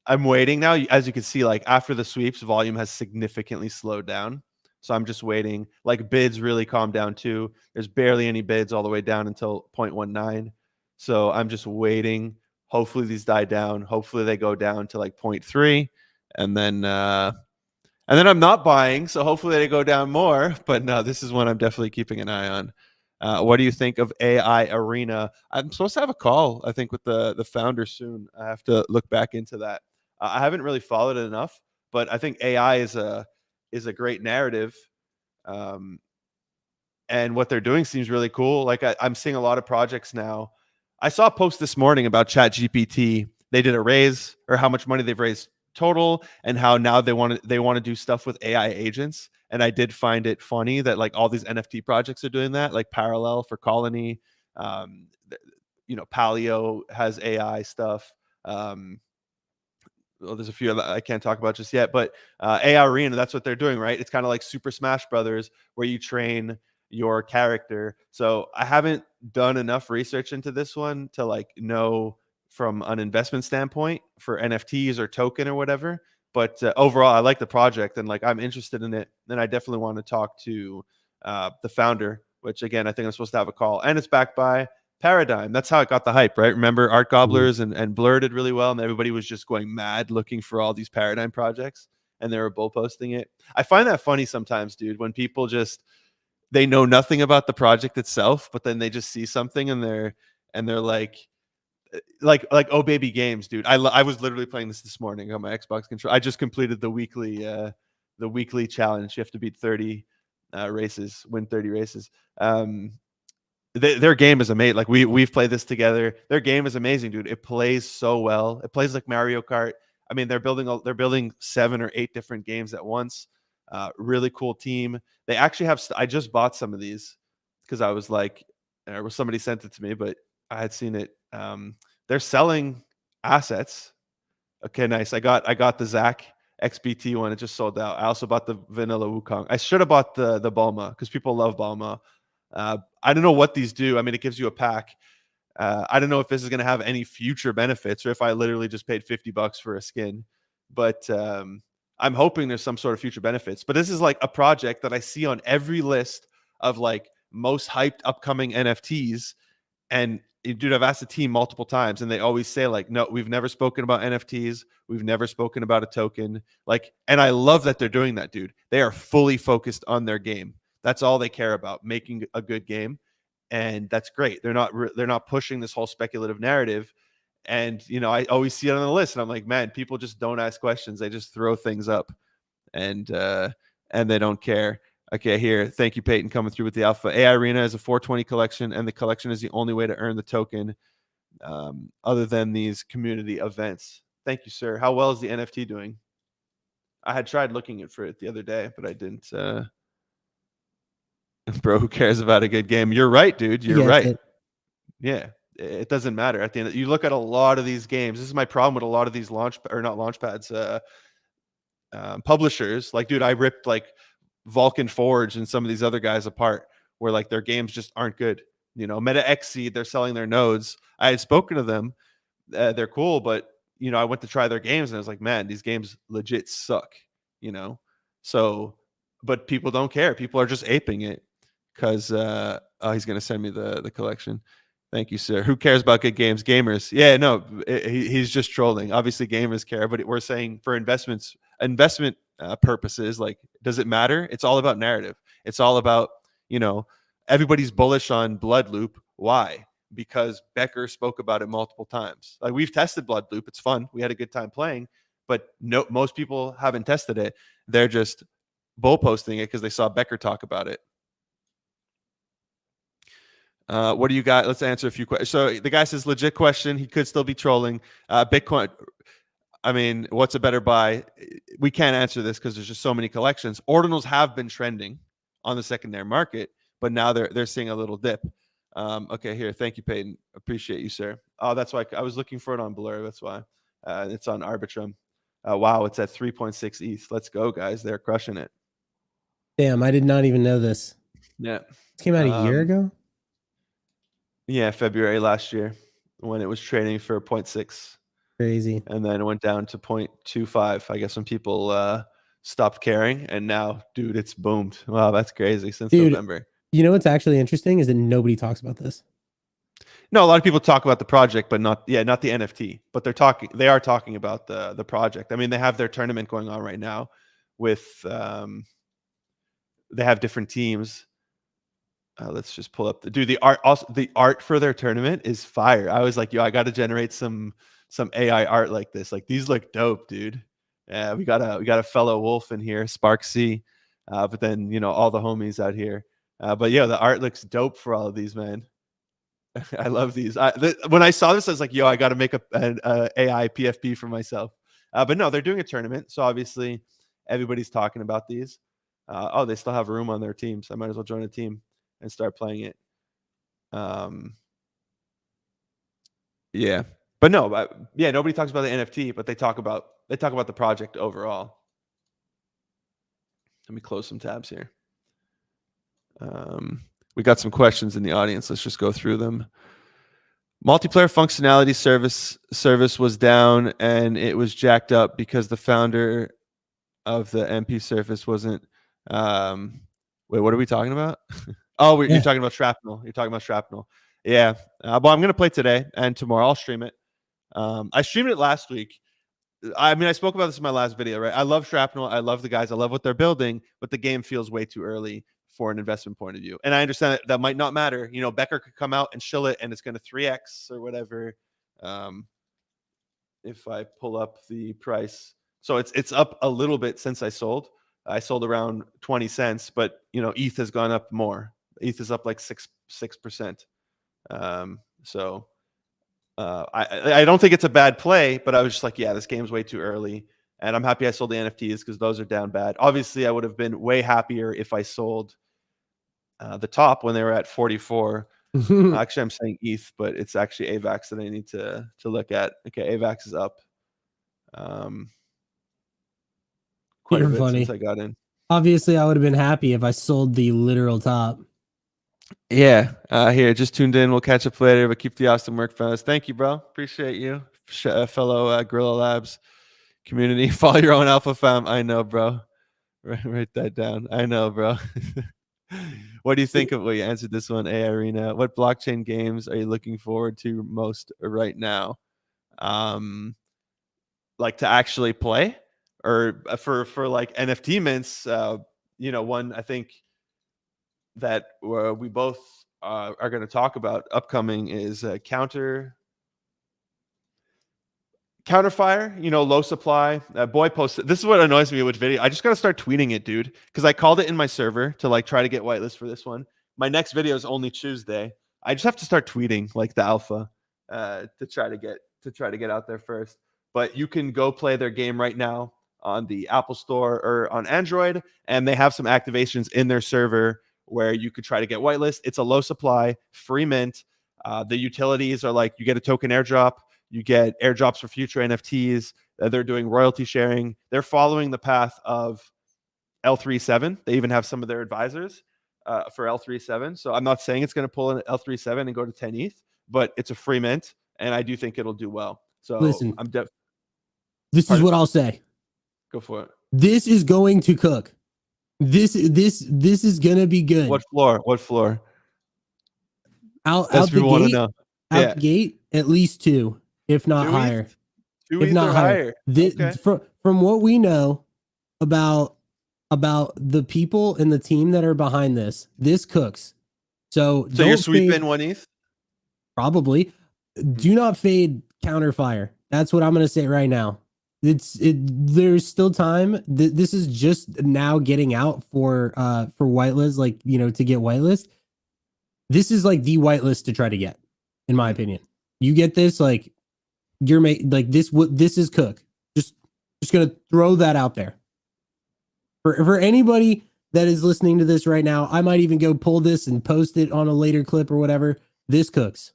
I'm waiting now. As you can see, like after the sweeps, volume has significantly slowed down. So I'm just waiting. Like bids really calmed down too. There's barely any bids all the way down until 0.19. So I'm just waiting. Hopefully these die down. Hopefully they go down to like 0.3. And then I'm not buying, so hopefully they go down more. But no, this is one I'm definitely keeping an eye on. What do you think of AI Arena? I'm supposed to have a call, I think, with the founder soon. I have to look back into that. I haven't really followed it enough, but I think AI is a great narrative, and what they're doing seems really cool. Like I'm seeing a lot of projects now. I saw a post this morning about ChatGPT. They did a raise, or how much money they've raised total, and how now they want to do stuff with AI agents. And I did find it funny that like all these NFT projects are doing that, like Parallel for Colony, Paleo has AI stuff. Well, there's a few that I can't talk about just yet, but AI Arena, that's what they're doing, right? It's kind of like Super Smash Brothers, where you train your character. So I haven't done enough research into this one to like know from an investment standpoint for NFTs or token or whatever. But overall, I like the project and like I'm interested in it. And I definitely want to talk to the founder, which again, I think I'm supposed to have a call. And it's backed by Paradigm. That's how it got the hype, right? Remember Art Gobblers and Blur did really well, and everybody was just going mad looking for all these Paradigm projects, and they were bull posting it. I find that funny sometimes, dude, when people just they know nothing about the project itself, but then they just see something and they're like, like Oh Baby Games, dude. I was literally playing this morning on my Xbox controller. I just completed the weekly challenge. You have to beat 30 races, win 30 races. Their game is amazing. Like we've played this together. Their game is amazing, dude. It plays so well. It plays like Mario Kart. I mean, they're building 7 or 8 different games at once. Really cool team. They actually have. I just bought some of these because I was like, or somebody sent it to me, but I had seen it. They're selling assets. Okay, nice. I got the Zach XBT one. It just sold out. I also bought the Vanilla Wukong. I should have bought the Bulma because people love Bulma. I don't know what these do. I mean, it gives you a pack. I don't know if this is going to have any future benefits or if I literally just paid $50 for a skin. But I'm hoping there's some sort of future benefits. But this is like a project that I see on every list of like most hyped upcoming NFTs. And dude, I've asked the team multiple times and they always say like, no, we've never spoken about NFTs. We've never spoken about a token. Like, and I love that they're doing that, dude. They are fully focused on their game. That's all they care about, making a good game. And that's great. They're not pushing this whole speculative narrative. And, you know, I always see it on the list and I'm like, man, people just don't ask questions. They just throw things up and they don't care. Okay, here. Thank you, Peyton, coming through with the alpha. AI Arena is a 420 collection, and the collection is the only way to earn the token other than these community events. Thank you, sir. How well is the NFT doing? I had tried looking for it the other day, but I didn't. Bro, who cares about a good game? You're right, dude. You're right. Yeah, it doesn't matter. At the end, you look at a lot of these games. This is my problem with a lot of these publishers. Like, dude, I ripped like Vulcan Forge and some of these other guys apart where like their games just aren't good. You know, Meta Xseed, they're selling their nodes. I had spoken to them. They're cool, but you know, I went to try their games and I was like, man, these games legit suck, you know? So, but people don't care. People are just aping it because oh, he's going to send me the collection. Thank you, sir. Who cares about good games? Gamers. Yeah, no, he's just trolling. Obviously gamers care, but we're saying for investment purposes, like, does it matter? It's all about narrative. It's all about, you know, everybody's bullish on Bloodloop. Why? Because Becker spoke about it multiple times. Like, we've tested Bloodloop. It's fun. We had a good time playing, but no, most people haven't tested it. They're just bull posting it because they saw Becker talk about it. What do you got? Let's answer a few questions. So the guy says, legit question. He could still be trolling. Bitcoin. I mean, what's a better buy? We can't answer this because there's just so many collections. Ordinals have been trending on the secondary market, but now they're seeing a little dip. Okay, here. Thank you, Peyton. Appreciate you, sir. Oh, that's why I was looking for it on Blur. That's why. It's on Arbitrum. Wow, it's at 3.6 ETH. Let's go, guys. They're crushing it. Damn, I did not even know this. Yeah. It came out a year ago? Yeah, February last year when it was trading for 0.6. Crazy. And then it went down to 0.25, I guess, when people stopped caring. And now, dude, it's boomed. Wow, that's crazy since November. You know what's actually interesting is that nobody talks about this. No, a lot of people talk about the project, but not the NFT. But they are talking about the project. I mean, they have their tournament going on right now with they have different teams. Let's just pull up the art. Also, the art for their tournament is fire. I was like, yo, I got to generate some AI art like this. Like, these look dope, dude. Yeah, we got a fellow wolf in here, Spark C. But then, you know, all the homies out here. But yeah, the art looks dope for all of these, man. I love these. When I saw this, I was like, yo, I got to make an AI PFP for myself. But no, they're doing a tournament, so obviously everybody's talking about these. Oh, they still have room on their team, so I might as well join a team and start playing it. Yeah, but no, yeah, nobody talks about the NFT, but they talk about the project overall. Let me close some tabs here. We got some questions in the audience. Let's just go through them. Multiplayer functionality service was down and it was jacked up because the founder of the MP service wasn't. Wait, what are we talking about? Oh, you're talking about Shrapnel. You're talking about Shrapnel. Yeah. Well, I'm going to play today and tomorrow. I'll stream it. I streamed it last week. I mean, I spoke about this in my last video, right? I love Shrapnel. I love the guys. I love what they're building, but the game feels way too early for an investment point of view. And I understand that might not matter. You know, Becker could come out and shill it and it's going to 3x or whatever. If I pull up the price, so it's up a little bit since I sold. I sold around 20 cents, but ETH has gone up more. ETH is up like 6%. So I don't think it's a bad play, but I was just like, yeah, this game's way too early. And I'm happy I sold the NFTs because those are down bad. Obviously, I would have been way happier if I sold the top when they were at 44. Actually, I'm saying ETH, but it's actually AVAX that I need to look at. Okay, AVAX is up quite You're a bit funny. since I got in. Obviously, I would have been happy if I sold the literal top. Yeah, here, just tuned in. We'll catch up later, but keep the awesome work, fellas. Thank you, bro. Appreciate you, fellow Gorilla Labs community. Follow your own alpha fam. I know, bro. Write that down. I know, bro. What do you think of? Well, you answered this one, A Arena. What blockchain games are you looking forward to most right now? Like to actually play, or for like NFT mints? One I think that we both are going to talk about upcoming is Counterfire, low supply. Boy posted. This is what annoys me with video. I just got to start tweeting it, dude, because I called it in my server to like try to get whitelist for this one. My next video is only Tuesday. I just have to start tweeting like the alpha to try to get out there first. But you can go play their game right now on the Apple Store or on Android, and they have some activations in their server where you could try to get whitelist. It's a low supply, free mint. The utilities are like you get a token airdrop. You get airdrops for future NFTs. They're doing royalty sharing. They're following the path of L37. They even have some of their advisors for L37. So I'm not saying it's going to pull in L37 and go to 10 ETH, but it's a free mint, and I do think it'll do well. So listen, Pardon? Is what I'll say. Go for it. This is going to cook. This is gonna be good. What floor? Out the gate. Out the gate, at least 2, if not 2 higher. ETH? 2 if ETH not higher. Okay. From what we know about the people and the team that are behind this cooks. So you're sweeping 1 ETH? Probably. Do not fade Counterfire. That's what I'm going to say right now. There's still time. This is just now getting out for whitelist, like, to get whitelist. This is like the whitelist to try to get, in my opinion. You get this, like, you're like this. What this is cook. Just gonna throw that out there. For anybody that is listening to this right now, I might even go pull this and post it on a later clip or whatever. This cooks.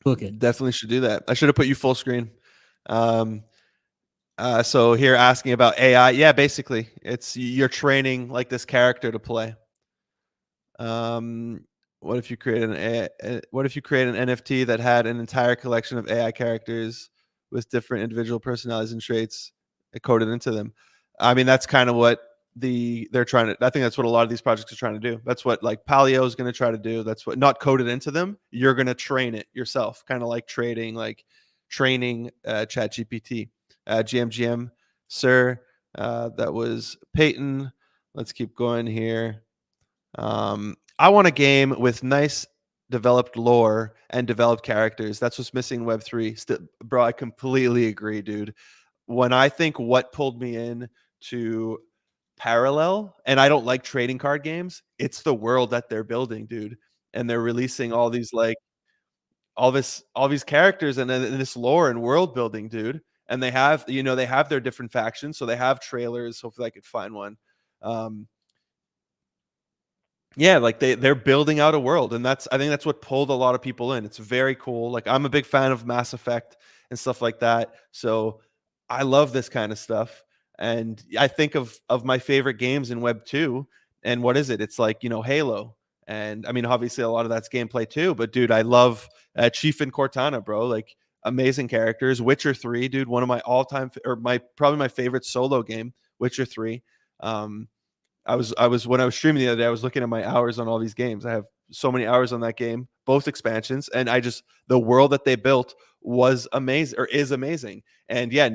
Cook it. Definitely should do that. I should have put you full screen. So here asking about AI. Yeah, basically it's you're training like this character to play. What if you create an NFT that had an entire collection of AI characters with different individual personalities and traits coded into them? I mean, that's kind of what they're trying to. I think that's what a lot of these projects are trying to do. That's what like Paleo is going to try to do. That's what not coded into them. You're going to train it yourself, kind of like training ChatGPT. GM, sir. That was Peyton. Let's keep going here. I want a game with nice developed lore and developed characters. That's what's missing in Web3. Bro, I completely agree, dude. When I think what pulled me in to Parallel, and I don't like trading card games, it's the world that they're building, dude. And they're releasing all these all these characters and this lore and world building, dude. And they have their different factions, so they have trailers. Hopefully I could find one. Yeah, like they're building out a world, and I think that's what pulled a lot of people in. It's very cool. Like I'm a big fan of Mass Effect and stuff like that. So I love this kind of stuff. And I think of my favorite games in Web 2, and what is it? It's like, Halo. And I mean, obviously a lot of that's gameplay too, but dude, I love Chief and Cortana, bro. Like amazing characters. Witcher 3, dude, one of my all-time probably my favorite solo game, Witcher 3. I was when I was streaming the other day, I was looking at my hours on all these games. I have so many hours on that game, both expansions, and the world that they built was amazing, or is amazing. And yeah,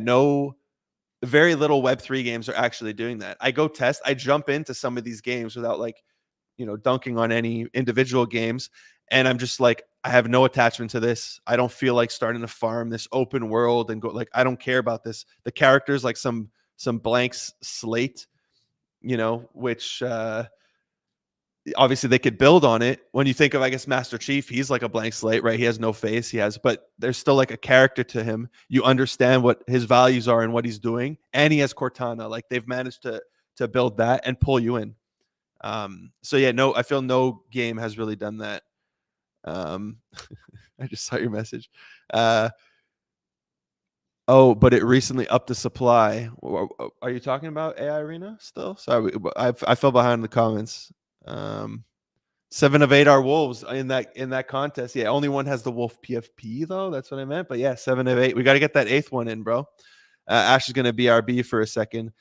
very little Web3 games are actually doing that. I jump into some of these games without dunking on any individual games, and I'm just like, I have no attachment to this. I don't feel like starting to farm this open world and go, like, I don't care about this. The characters like some blank slate, which obviously they could build on it. When you think of, I guess, Master Chief, he's like a blank slate, right? He has no face. But there's still like a character to him. You understand what his values are and what he's doing. And he has Cortana. Like, they've managed to build that and pull you in. So yeah, no, I feel no game has really done that. I just saw your message. Oh, but it recently upped the supply. Are you talking about AI Arena still? Sorry, I fell behind in the comments. 7 of 8 are wolves in that contest. Yeah, only one has the wolf PFP though. That's what I meant. But yeah, 7 of 8. We got to get that 8th one in, bro. Ash is gonna BRB for a second.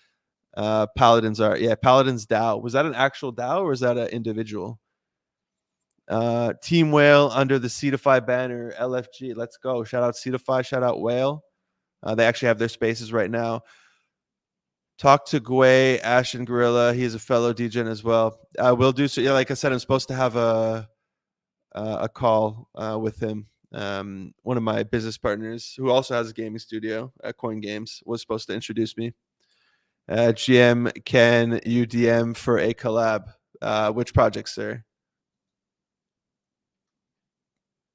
Paladins DAO. Was that an actual DAO or was that an individual? Team Whale under the Cetify banner. LFG. Let's go. Shout out Cetify. Shout out Whale. They actually have their spaces right now. Talk to Gwei, Ash, and Gorilla. He is a fellow DGen as well. We'll do so. Yeah, like I said, I'm supposed to have a call with him. One of my business partners, who also has a gaming studio at Coin Games, was supposed to introduce me. GM, can you DM for a collab? Which project, sir?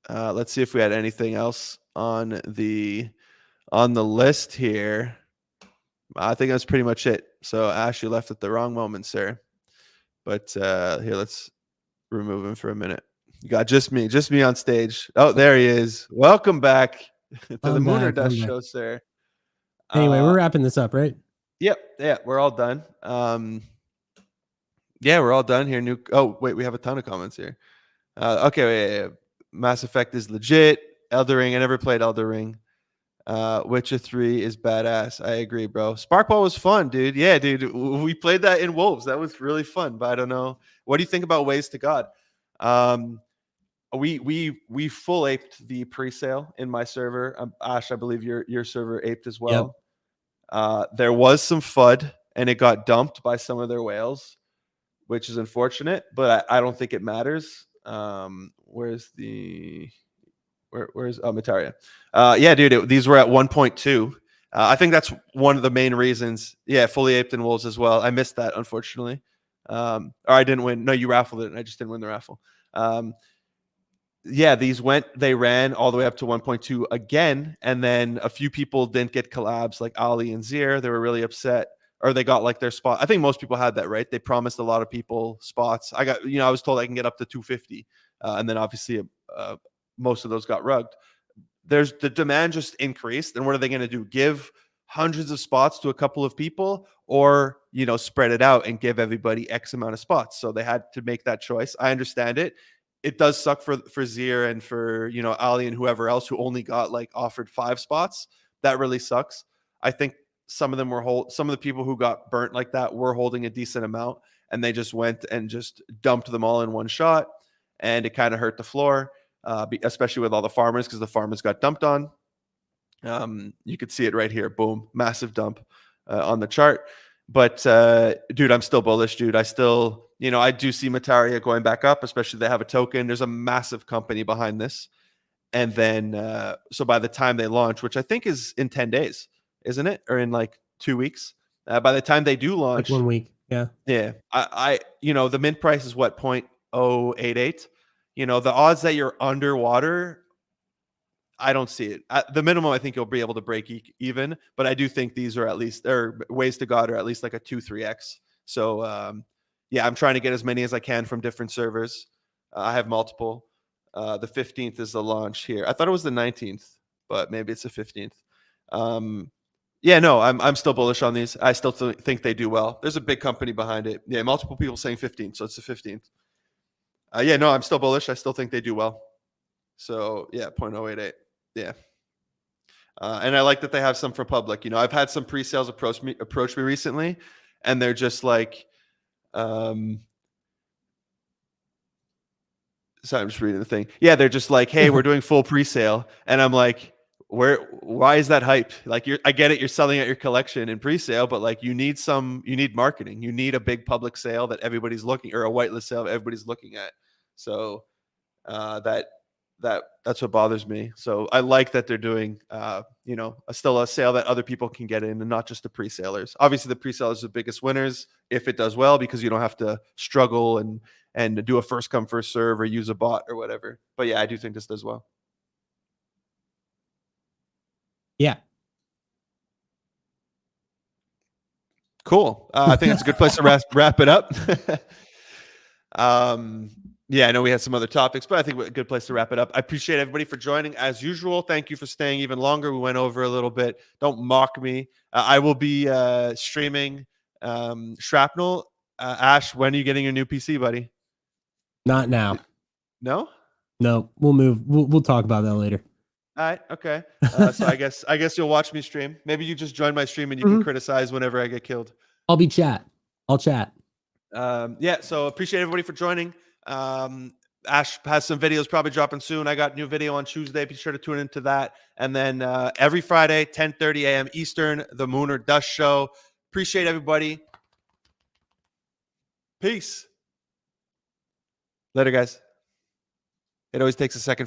Let's see if we had anything else on the list here. I think that's pretty much it. So Ash, you left at the wrong moment, sir. But here, let's remove him for a minute. You got just me on stage. Oh, there he is. Welcome back to the Moon or Dust show, sir. Anyway, we're wrapping this up, right? Yep. Yeah, we're all done. Yeah, we're all done here. Oh, wait, we have a ton of comments here. Okay, wait. Mass Effect is legit. Elder Ring, I never played Elder Ring. Witcher 3 is badass. I agree, bro. Sparkball was fun, dude. Yeah, dude. We played that in Wolves. That was really fun, but I don't know. What do you think about Ways to God? We full aped the pre-sale in my server. Ash, I believe your server aped as well. Yep. There was some FUD and it got dumped by some of their whales, which is unfortunate, but I don't think it matters. Where's Mataria? Yeah, dude, these were at 1.2. I think that's one of the main reasons. Yeah, fully aped in Wolves as well. I missed that, unfortunately. Or I didn't win. No, you raffled it, and I just didn't win the raffle. Yeah, they ran all the way up to 1.2 again, and then a few people didn't get collabs, like Ali and Zir. They were really upset, or they got like their spot. I think most people had that, right? They promised a lot of people spots. I was told I can get up to 250, and then obviously most of those got rugged. The demand just increased, and what are they going to do? Give hundreds of spots to a couple of people, or spread it out and give everybody X amount of spots? So they had to make that choice. I understand it. It does suck for Zir and for Ali and whoever else who only got like offered 5 spots. That really sucks. I think some of the people who got burnt like that were holding a decent amount, and they just went and just dumped them all in one shot, and it kind of hurt the floor. Especially with all the farmers, because the farmers got dumped on. You could see it right here. Boom, massive dump on the chart. But dude, I'm still bullish, dude. I still, I do see Mataria going back up, especially they have a token. There's a massive company behind this. And then, so by the time they launch, which I think is in 10 days, isn't it? Or in like 2 weeks. By the time they do launch. Like 1 week. Yeah. Yeah. I the mint price is what, 0.088? The odds that you're underwater, I don't see it. At the minimum, I think you'll be able to break even, but I do think these are at least, or Ways to God are at least like a 2-3x. So yeah, I'm trying to get as many as I can from different servers. I have multiple. The 15th is the launch here. I thought it was the 19th, but maybe it's the 15th. Yeah, no, I'm still bullish on these. I still think they do well. There's a big company behind it. Yeah, multiple people saying 15th, so it's the 15th. Yeah, no, I'm still bullish. I still think they do well. So yeah, 0.088. Yeah. And I like that they have some for public. I've had some pre-sales approach me recently, and they're just like, so I'm just reading the thing. Yeah, they're just like, hey, we're doing full pre-sale. And I'm like, why is that hype? Like, I get it, you're selling out your collection in pre-sale, but like you need marketing. You need a big public sale that everybody's looking, or a whitelist sale everybody's looking at. So That's what bothers me. So I like that they're doing, still a sale that other people can get in and not just the pre-salers. Obviously, the pre-salers are the biggest winners if it does well, because you don't have to struggle and do a first come first serve or use a bot or whatever. But yeah, I do think this does well. Yeah. Cool. I think it's a good place to wrap it up. Yeah, I know we had some other topics, but I think a good place to wrap it up. I appreciate everybody for joining as usual. Thank you for staying even longer. We went over a little bit. Don't mock me. I will be streaming Shrapnel. Ash, when are you getting your new PC, buddy? Not now. No? No, we'll move. We'll talk about that later. All right. Okay. So I guess you'll watch me stream. Maybe you just join my stream and you can criticize whenever I get killed. I'll be chat. I'll chat. Yeah. So appreciate everybody for joining. Ash has some videos probably dropping soon. I got a new video on Tuesday. Be sure to tune into that. And then every Friday, 10:30 a.m. Eastern, the Moon or Dust Show. Appreciate everybody. Peace. Later, guys. It always takes a second